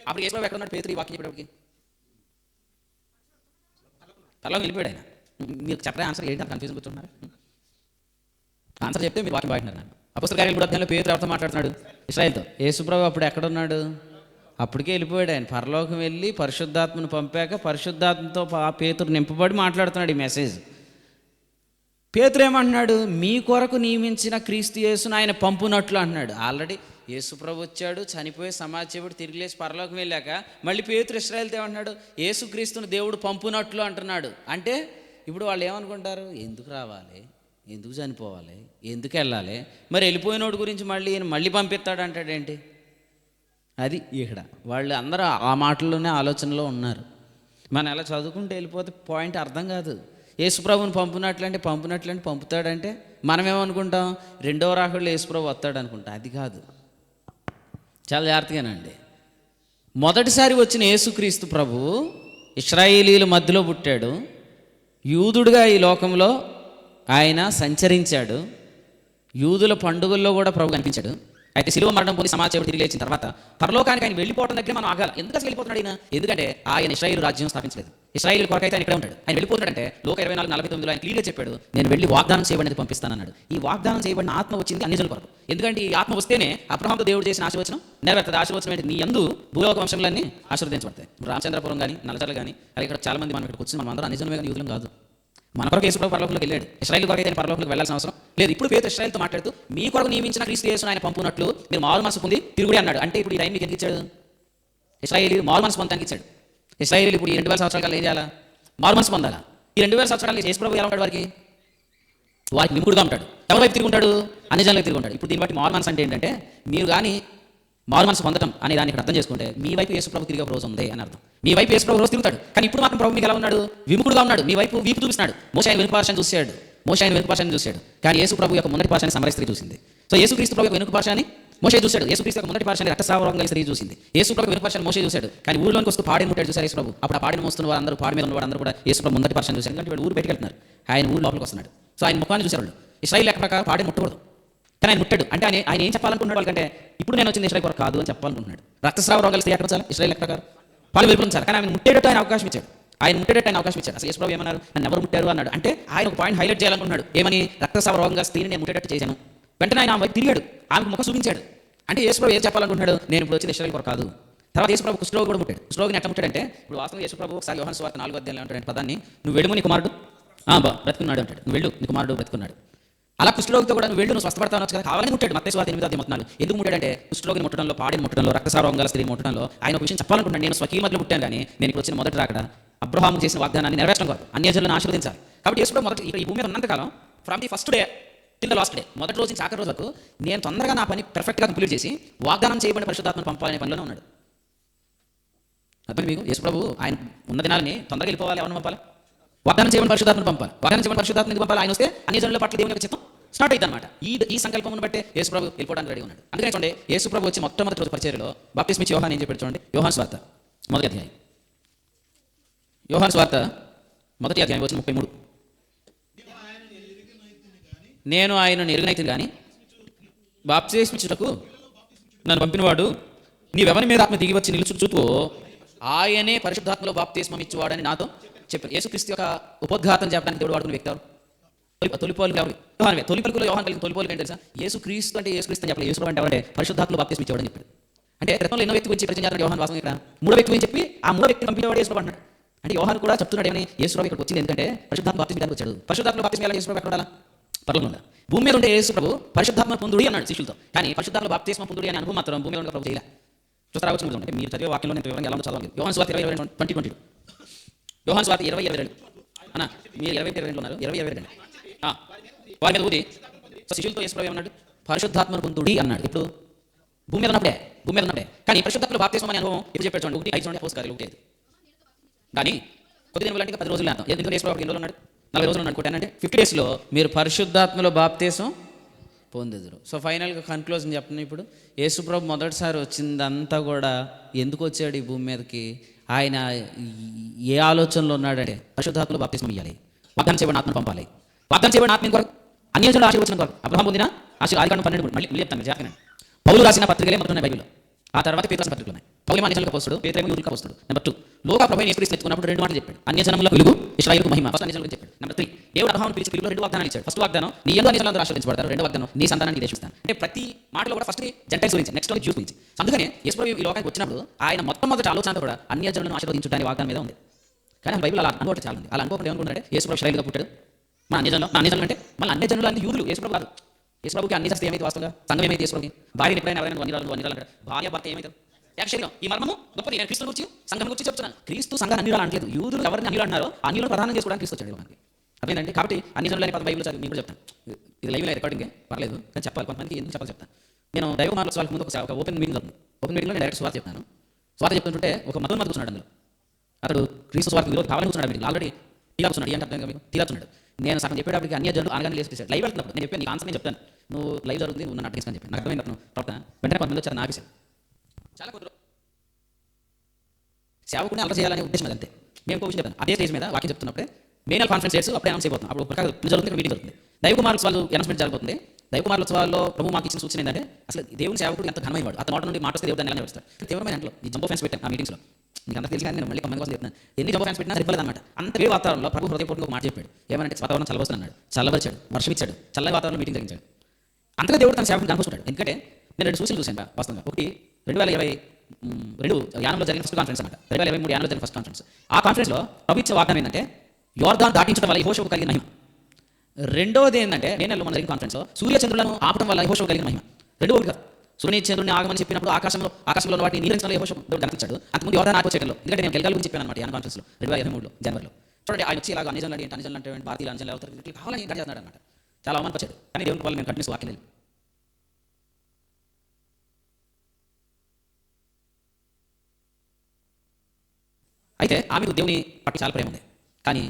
అప్పుడు యేసు ఎక్కడ ఉన్నాడు? పేతురు ఈ వాక్యం చెప్పేటప్పటికి తలలో వెళ్ళిపోయాడు ఆయన. మీరు చెప్పే ఆన్సర్ ఏంటి? కన్ఫ్యూజన్ కూర్చున్నారు. ఆన్సర్ చెప్తే మీరు వాక్యం బాగుంటున్నారు. అపోస్తల కార్యాల 3వ అధ్యాయంలో పేతురు ఎవరితో మాట్లాడుతున్నాడు? ఇశ్రాయేలుతో. యేసుప్రభు అప్పుడు ఎక్కడున్నాడు? అప్పటికే వెళ్ళిపోయాడు ఆయన. పరలోకం వెళ్ళి పరిశుద్ధాత్మను పంపాక పరిశుద్ధాత్మతో పేతురు నింపబడి మాట్లాడుతున్నాడు ఈ మెసేజ్. పేతురు ఏమంటున్నాడు? మీ కొరకు నియమించిన క్రీస్తు యేసును ఆయన పంపునట్లు అంటున్నాడు. ఆల్రెడీ యేసుప్రభు వచ్చాడు, చనిపోయి సమాధి చేయబడి తిరిగి లేచి పరలోకం వెళ్ళాక మళ్ళీ పేతురు ఇశ్రాయేలుతో ఏమంటున్నాడు? యేసుక్రీస్తును దేవుడు పంపునట్లు అంటున్నాడు. అంటే ఇప్పుడు వాళ్ళు ఏమనుకుంటారు? ఎందుకు రావాలి, ఎందుకు చనిపోవాలి, ఎందుకు వెళ్ళాలి, మరి వెళ్ళిపోయినోడు గురించి మళ్ళీ పంపిస్తాడు అంటాడేంటి? అది ఇక్కడ వాళ్ళు అందరూ ఆ మాటల్లోనే ఆలోచనలో ఉన్నారు. మనం ఎలా చదువుకుంటే వెళ్ళిపోతే పాయింట్ అర్థం కాదు. యేసుప్రభుని పంపునట్లంటే పంపుతాడంటే మనమేమనుకుంటాం? 2వ రాకడలో యేసుప్రభు వస్తాడు అనుకుంటాం. అది కాదు. చాలా జాగ్రత్తగానండి. మొదటిసారి వచ్చిన యేసుక్రీస్తు ప్రభు ఇశ్రాయేలీల మధ్యలో పుట్టాడు, యూదుడుగా ఈ లోకంలో ఆయన సంచరించాడు, యూదుల పండుగల్లో కూడా ప్రభు కనిపించాడు. అయితే శిలువ మరణం పొంది సమాజం తిరిగి లేచిన తర్వాత పరలోకానికి ఆయన వెళ్ళిపోవడం దగ్గర మనం ఆగాలి. ఎందుకు అసలు వెళ్ళిపోతున్నాడు ఆయన? ఎందుకంటే ఆయన ఇశ్రాయేలు రాజ్యం స్థాపించలేదు. ఇశ్రాయేలు కొరకైతే ఆయన ఇక్కడే ఉంటాడు. ఆయన వెళ్ళిపోతున్నాడంటే లోక 24:49 ఆయన క్లియర్గా చెప్పాడు, నేను వెళ్ళి వాగ్దానం చేయబడినది పంపిస్తానన్నాడు. ఈ వాగ్దానం చేయబడిన ఆత్మ వచ్చింది అన్ని జనుల కొరకు. ఎందుకంటే ఈ ఆత్మ వస్తేనే అబ్రహాముతో దేవుడు చేసిన ఆశీర్వచనం నెరవేరుతుంది. ఆశీర్వచనం ఏంటి? నీ యందు భూలోక వంశంలన్నీ ఆశీర్వదించబడతాయి. రామచంద్రపురం కానీ నల్లచర్ల కానీ అలాగే ఇక్కడ చాలా మంది మనం ఇక్కడికి వచ్చి మనం అందరం అన్ని జనమే కానీ యూదులం కాదు. మన కొరకు యేసు ప్రభు పరలోకంలోకి వెళ్ళాడు. ఇశ్రాయేల్ కొరకు అయితే పరలోకంలోకి వెళ్ళాల్సిన అవసరం లేదు. ఇప్పుడు పేతురు ఇశ్రాయేల్తో మాట్లాడుతూ మీ కొరకు నియమించిన క్రీస్తు యేసును ఆయన పంపునట్లు మీరు మారు మనసు పొంది తిరుగుడి అన్నాడు. అంటే ఇప్పుడు ఈ టైం మీకు ఎందుకు ఇచ్చాడు? ఇశ్రాయేలు మారు మనసు పొందడానికి ఇచ్చాడు. ఇశ్రాయేలు ఇప్పుడు ఈ 2000 సంవత్సరాలు ఏం చేయాలా? మారు మనసు పొందాలా. ఈ 2000 సంవత్సరాలు యేసు ప్రభు ఎలా ఉంటాడు? వారికి నింపుడుగా ఉంటాడు. ఎవరి వైపు తిరిగి ఉంటాడు? అన్ని జనులకు తిరిగి ఉంటాడు. ఇప్పుడు దీన్ని బట్టి మారు మనసు అంటే ఏంటంటే మీరు కానీ మారు మనసు పొందడం అనే దాన్ని ఇక్కడ అర్థం చేసుకుంటే మీ వైపు యేసు ప్రభు తిరిగే రోజు ఉంది అని అర్థం. మీ వైపు యేసు ప్రభు రోజు తిరుగుతాడు. కానీ ఇప్పుడు మాత్రం ప్రభు మీకు ఎలా ఉన్నాడు? విముఖుడుగా ఉన్నాడు. మీ వైపు వీపు చూపిస్తున్నాడు. మోషే ఆయన వెనుక పార్శ్వాన్ని చూశాడు. మోషే ఆయన వెనుక పార్శ్వాన్ని చూశాడు. కానీ యేసు ప్రభు యొక్క మొదటి పార్శ్వాన్ని సమరయ స్త్రీ చూసింది. సో యేసు క్రీస్తు ప్రభు యొక్క వెనుక పార్శ్వాన్ని మోషే చూశాడు. యేసు క్రీస్తు యొక్క మొదటి పార్శ్వాన్ని రక్తస్రావ రోగం కలిగిన స్త్రీ చూసింది. యేసు ప్రభు వెనుక పార్శ్వాన్ని మోషే చూశాడు. కానీ ఊరిలోకి వస్తూ పాడిని ముట్టాడు చూశారు యేసు ప్రభు. అప్పుడు ఆ పాడిని మోస్తున్న వారందరూ, పాడి మీద ఉన్న వారందరూ కూడా యేసు ప్రభు మొదటి పార్శ్వాన్ని చూశారు. ఎందుకంటే వాళ్ళు ఊరు బయటకు వెళ్తున్నారు, ఆయన ఊరు లోపలికి వస్తున్నాడు. సో ఆయన ముఖాన్ని చూశారు వాళ్ళు. ఇశ్రాయేలు లెక్క ప్రకారం పాడిని ముట్టకూడదు, కానీ ఆయన ముట్టాడు. అంటే ఆయన ఏం చెప్పాలనుకున్నాడు వాళ్ళకంటే, ఇప్పుడు నేను వచ్చింది ఇశ్రాయేల్ కొరకు కాదు అని చెప్పాలనుకుంటున్నాడు. రక్తస్రావ రోగాలు స్త్రీ ఎక్కడ వచ్చాలి? ఇశ్రాయేల్ లెక్క ప్రకారం పాలు వెలుపుంచాలి. కానీ ఆయన ముట్టేటట్టు ఆయన అవకాశం ఇచ్చాడు. అసలు యేసు ప్రభు ఏమన్నారు? నన్ను ఎవరు ముట్టారు అన్నాడు. అంటే ఆయన ఒక పాయింట్ హైలైట్ చేయాలనుకున్నాడు. ఏమని? రక్తస్రావ రోగంగా స్త్రీని నేను ముట్టేటట్టు చేశాను. వెంటనే ఆయన ఆమె తిరిగాడు, ఆమెకు ముఖం చూపించాడు. అంటే యేసు ప్రభు ఏం చెప్పాలనుకుంటున్నాడు? నేను ఇప్పుడు వచ్చింది ఇశ్రాయేల్ కొరకు కాదు. తర్వాత యేసు ప్రభు కుష్ఠరోగి కూడా ముట్టాడు. కుష్ఠరోగిని ఎట్లా ముట్టాడంటే, ఇప్పుడు వాస్తవం యేసు ప్రభు ఒకసారి యోహాను సువార్త 4వ అధ్యాయంలో అంటాడు పదాన్ని, నువ్వు వెళ్ళము నీ కుమారుడు బ్రతుకున్నాడు అంటాడు. నువ్వు వెళ్ళు నీ కుమారుడు బ్రతుకున్నాడు. అలా కుష్ఠరోగితో కూడా నువ్వు వెళ్ళు, నువ్వు స్వస్థపడతావు అనొచ్చు కదా. కావాలని ముట్టాడు. మత్తయి సువార్త 8:34. ఎందుకు ముట్టాడంటే కుష్ఠరోగిని ముట్టడంలో, పాడిని ముట్టడంలో, రక్తస్రావ రోగాల స్త్రీ ముట్టడంలో ఆయన ఒక విషయం చెప్పాలనుకుంటున్నాడు. నేను స్వకీయ మధ్యలో ముట్టాను, కానీ నేను ఇప్పుడు వచ్చిన మొదటి రాకడ అబ్రహాము చేసిన వాగ్దానాన్ని నెరవేర్చడం కొరకు అన్యజనులను ఆశీర్వదించాలి. కాబట్టి యేసు ప్రభు మొదటి ఇక్కడ ఈ భూమి మీద ఉన్నంతకాలం from the first day till the last day, మొదటి రోజు నుంచి ఆఖరి రోజు వరకు నేను తొందరగా నా పని పర్ఫెక్ట్గా కంప్లీట్ చేసి వాగ్దానం చేయబడిన పరిశుద్ధాత్మను పంపాలనే పనిలోనే ఉన్నాడు. అర్థం మీకు? యేసు ప్రభు ఆయన ఉన్న దినాలని తొందరగా వెళ్ళిపోవాలి. ఎవరిని పంపాలి? వాగ్దానం చేయబడిన పరిశుద్ధాత్మను పంపాలి. వాగ్దానం చేయబడిన పరిశుద్ధాత్మని పంపాలి. ఆయన వస్తే అన్ని జనుల పట్ల దేవుని యొక్క చిత్తం స్టార్ట్ అయింది అనమాట. ఈ సంకల్పమును బట్టే యేసు ప్రభు వెళ్ళిపోవడానికి రెడీ ఉన్నాడు. అందుకని చూడండి, యేసు ప్రభు వచ్చి మొట్టమొదటి రోజు పరిచర్యలో బాప్తిస్మ ఇచ్చి యోహాను ఏం చెప్పాడు చూడండి. యోహాను సువార్త మొదటి అధ్యాయం, యోహాను సువార్త మొదటి అధ్యాయం వచ్చిన 33. నేను ఆయనను ఎరుగనైతిని కానీ బాప్తిస్మ ఇచ్చుటకు నన్ను పంపినవాడు నీవెవరి మీద ఆత్మ దిగి వచ్చి నిలుచుచూపో ఆయనే పరిశుద్ధాత్మలో బాప్తిస్మం ఇచ్చేవాడని నాతో చెప్పారు. యేసుక్రీస్తు యొక్క ఉపోద్ఘాతం చెప్పడానికి దేవుడు వాడుకున్న వ్యక్తి ఎవరు? తొలిపోలికలు ఎవరు? యోహాను. తొలిపలుకులో యోహాను కలిగిన తొలిపోలిక ఏంటి తెలుసా? యేసుక్రీస్తు అంటే యేసుక్రీస్తు అని చెప్పలేదు. యేసు అంటే ఎవరంటే పరిశుద్ధాత్మలో బాప్తిస్మం ఇచ్చేవాడని చెప్పాడు. అంటే క్రితంలో ఎన్నో వ్యక్తి గురించి పరిచయం చేస్తాడు యోహాను. వాస్తవం ఇక్కడ మూడో వ్యక్తి గురించి చెప్పి ఆ మూడో వ్యక్తి పంపినవాడు యేసు అంటున్నాడు. అంటే యోహాను కూడా చెప్తున్నాడు ఏమని? యేసు ఇక్కడికి వచ్చింది ఎందుకంటే పరిశుద్ధాత్మ బాప్తిస్మం ఇవ్వడానికి వచ్చాడు. పరిశుద్ధాత్మలో బాప్తిస్మం ఎలా యేసు ఎక్కడ ఉండాలా? పరలోకంలో ఉండాలి. భూమి మీద ఉంటే యేసు ప్రభు పరిశుద్ధాత్మ పొందుడి అన్నాడు శిష్యులతో. కానీ పరిశుద్ధాత్మలో బాప్తిస్మం పొందుడి అనే అనుభవం మాత్రం భూమి మీద ప్రభు చేయలే. చూస్తారా? వచ్చిన అంటే మీరు చదివే వాక్యంలో నేను వివరంగా ఎలా చదవాలి. యోహాను సువార్త 20:22. యోహాను సువార్త 20:22 అన్న మీరు 20:22 ఉన్నారు. 20:22 వారి మీద ఊది శిష్యులతో యేసు ప్రభు ఏమన్నాడు? పరిశుద్ధాత్మను పొందుడి అన్నాడు. ఇప్పుడు భూమి మీద ఉన్నప్పుడే. కానీ పరిశుద్ధాత్మలో బాప్తిస్మం అనే అనుభవం ఇప్పుడు చెప్పాడు చూడండి. 1:5 చూడండి. అపోస్తలుల కార్యాలు 1:5. కానీ కొద్ది దినములు అంటే 10 రోజులు అర్థం. ఎందుకంటే యేసు ప్రభు ఎన్ని రోజులు ఉన్నాడు? 40 రోజులు ఉన్నాడు. అంటే 50 daysలో మీరు పరిశుద్ధాత్మలో బాప్తిస్మం పొందెదరు. సో ఫైనల్గా కన్క్లూజన్ చెప్తున్నాను. ఇప్పుడు యేసుప్రభు మొదటిసారి వచ్చిందంతా కూడా ఎందుకు వచ్చాడు ఈ భూమి మీదకి? ఆయన ఏ ఆలోచనలో ఉన్నాడంటే పరిశుద్ధాత్మలో బాప్తిస్మం ఇవ్వాలి, వాగ్దానం చేయబడిన ఆత్మను పంపాలి. వాగ్దానం చేయబడిన ఆత్మ కొరకు అన్యజనుల ఆశీర్వచనం కొరకు అబ్రహాము పొందిన ఆదికాండం 12 మళ్ళీ చెప్తాను మీరు జాగ్రత్తగా. పౌలు రాసిన పత్రికలే మొదటి బైబిల్లో. ఆ తర్వాత పేతురు రాసిన పత్రికలు ఉన్నాయి. పౌలు అన్యజనులకు అపోస్తలుడు, పేతురు యూదులకు అపోస్తలుడు. నెంబర్ 2 లోక ప్రభువైన యేసుక్రీస్తు ఎత్తుకున్నప్పుడు 2 మాటలు చెప్పాడు. అన్యజనములకు వెలుగు, ఇశ్రాయేలుకు మహిమ. ఫస్ట్ అన్యజనులకు చెప్పాడు. నెంబర్ 3 దేవుడు అబ్రహామును పిలిచి పిలుపులో 2 వాగ్దానాలు ఇచ్చాడు. ఫస్ట్ వాగ్దానం నీ యందు అన్యజనులందరూ ఆశీర్వదించబడతారు. రెండో వాగ్దానం నీ సంతానానికి దేశిస్తాను. అంటే ప్రతి మాటలో కూడా ఫస్ట్ జెంటైల్స్ గురించి, నెక్స్ట్ జ్యూస్ గురించి. అందుకనే యేసుప్రభు ఈ లోకానికి వచ్చినప్పుడు ఆయన మొట్టమొదటి ఆలోచన కూడా అన్యజనులను ఆశీర్వదించడానికి వాగ్దానం మీద ఉంది. కానీ బైబిల్ అలా అనుకోవడం చాలా ఉంది. అలా అనుకోకుండా ఏమనుకుంటారంటే యేసుప్రభు ఇశ్రాయేలుగా పుట్టాడు, మన అన్యజనులు అంటే మళ్ళీ అన్యజనులు అంటే యూదులు. యేసుప్రభు కాదు. యేసుప్రభుకి అన్ని చేస్తే ఏమైతే వాస్తవంగా సంఘం ఏమైతే యేసుప్రభుకి భార్య ఎప్పుడైనా ఎవరైనా వనిరాలు అంటారు. భార్య భర్త ఏమైతే యాక్చువల్గా ఈ మర్మము గొప్పది. నేను క్రీస్తు గురించి సంఘం గురించి చెప్తున్నాను. క్రీస్తు సంఘం అన్ని అనట్లేదు. యూదులు ఎవరిని అన్ని అన్నారో అన్యులను ప్రధానం చేసుకోవడానికి క్రీస్తు వచ్చాడు మనకి. అదేంటంటే కాబట్టి అన్ని జనులు అనే పద బైబిల్ చదివి మీకు కూడా చెప్తాను. ఇది లైవ్లో రికార్డింగే పర్లేదు, కానీ చెప్పాలి. కొంతమందికి ఎందుకు చెప్పాలి చెప్తాను. నేను దైవ మార్గోత్సవాలకు ముందు ఒక ఓపెన్ మీటింగ్ అవుతుంది. ఓపెన్ మీటింగ్లో నేను డైరెక్ట్ స్వార్థ చెప్తాను. స్వార్థ చెప్తుంటే ఒక మధుమతి కూర్చున్నాడు. అందులో అతడు క్రీస్తు స్వార్థ విరోధి కావాలని కూర్చున్నాడు. మీరు ఆల్రెడీ టీలా కూర్చున్నాడు. ఏంటి అర్థం మీకు? టీలా కూర్చున్నాడు. నేను సగం చెప్పేటప్పటికి అన్ని జనులు అనగానే లేచేసాడు. లైవ్ వెళ్తున్నప్పుడు నేను చెప్పాను, నీకు ఆన్సర్ నేను చెప్తాను, నువ్వు లైవ్ జరుగుతుంది, నువ్వు నన్ను అట్టేసుకొని చెప్పాను. నాకు అర్థమైంది అతను ప్రవర్తన. వెంటనే కొంతమంది వచ్చారు, ఆఫీసర్ చాలా కొందరు సేవకుని అలా చేయాలనే ఉద్దేశం అంతే. మేము ఒక విషయం చెప్తాను, అదే స్టేజ్ మీద వాక్యం చెప్తున్నప్పుడే మేనల్ కాన్ఫరెన్స్ డేట్స్ అప్పుడే అనౌన్స్ అయిపోతుంది. అప్పుడు ప్రకారం జరుగుతుంది, ఇక్కడ మీటింగ్ జరుగుతుంది. దైవకుమార్ ఉత్సవాలు అనౌన్స్మెంట్ జరుగుతుంది. దైవకుమార్ ఉత్సవాల్లో ప్రభు మాకు ఇచ్చిన సూచన ఏంటంటే, అసలు దేవుని సేవకుడు ఎంత ఘనమైన వాడు, అతని నోట నుండి మాట్లాడితే దేవుడు దాన్ని ఎలా నడుస్తాడు. తీవ్రమైన దాంట్లో ఈ జంబో ఫ్యాన్స్ పెట్టాను ఆ మీటింగ్స్లో. నీకు అంత తెలిసి కానీ నేను మళ్ళీ కమెంట్ కోసం చెప్తున్నాను, ఎన్ని జంబో ఫ్యాన్స్ పెట్టినా సరిపోలేదు అనమాట. అంత వేడి వాతావరణంలో ప్రభు హృదయపూర్వకంగా ఒక మాట చెప్పాడు. ఏమంటే వాతావరణం చల్లవస్తుంది అన్నాడు, చల్లవరిచాడు, వర్షం ఇచ్చాడు, చల్లటి వాతావరణంలో మీటింగ్ జరిగించాడు. అంతగా దేవుడు తన సేవకుడు కనిపిస్తున్నాడు. ఎందుకంటే నేను 2 సూచనలు చూశాను వాస్తవంగా. ఒకటి 2022 యానంలో జరిగిన ఫస్ట్ కాన్ఫరెన్స్ అనమాట. 2023 యానంలో జరిగిన ఫస్ట్ కాన్ఫరెన్స్. ఆ కాన్ఫరెన్స్లో ప్రభు ఇచ్చే వాగ్దానం ఏంటంటే, యోర్దాను దాటించడం వల్ల యెహోషువకు కలిగిన మహిమ. రెండోది ఏంటంటే, మే నెలలో మన జరిగిన కాన్ఫరెన్స్లో సూర్యచంద్రులను ఆపడం వల్ల యెహోషువకు కలిగిన మహిమ. రెండో ఒకటి కాదు. సూర్యుని చంద్రుని ఆగమని చెప్పినప్పుడు ఆకాశంలో వాటిని నియంత్రించడంలో యెహోషువ దేవుడు కనిపించాడు. అంతకుముందు యోర్దాను ఆగిపోచేటలో, ఎందుకంటే నేను గెలగాల గురించి చెప్పాను అనమాట యాన కాన్ఫరెన్స్లో 2023 జనవరిలో. చూడండి, ఆయన వచ్చి ఇలాగ అన్యజనులు అంటే అన్యజనులు అంటే భారతీయులు అన్యజనులు అవుతారు, ఇట్లా కావాలని ఇంకా చేస్తున్నాడు అనమాట. చాలా అవమానపరిచాడు. కానీ దేవుని వల్ల మేము కంటిన్యూస్ వాక్యం. అయితే ఆమెకు దేవుని పట్ల చాలా ప్రేమ ఉంది. కానీ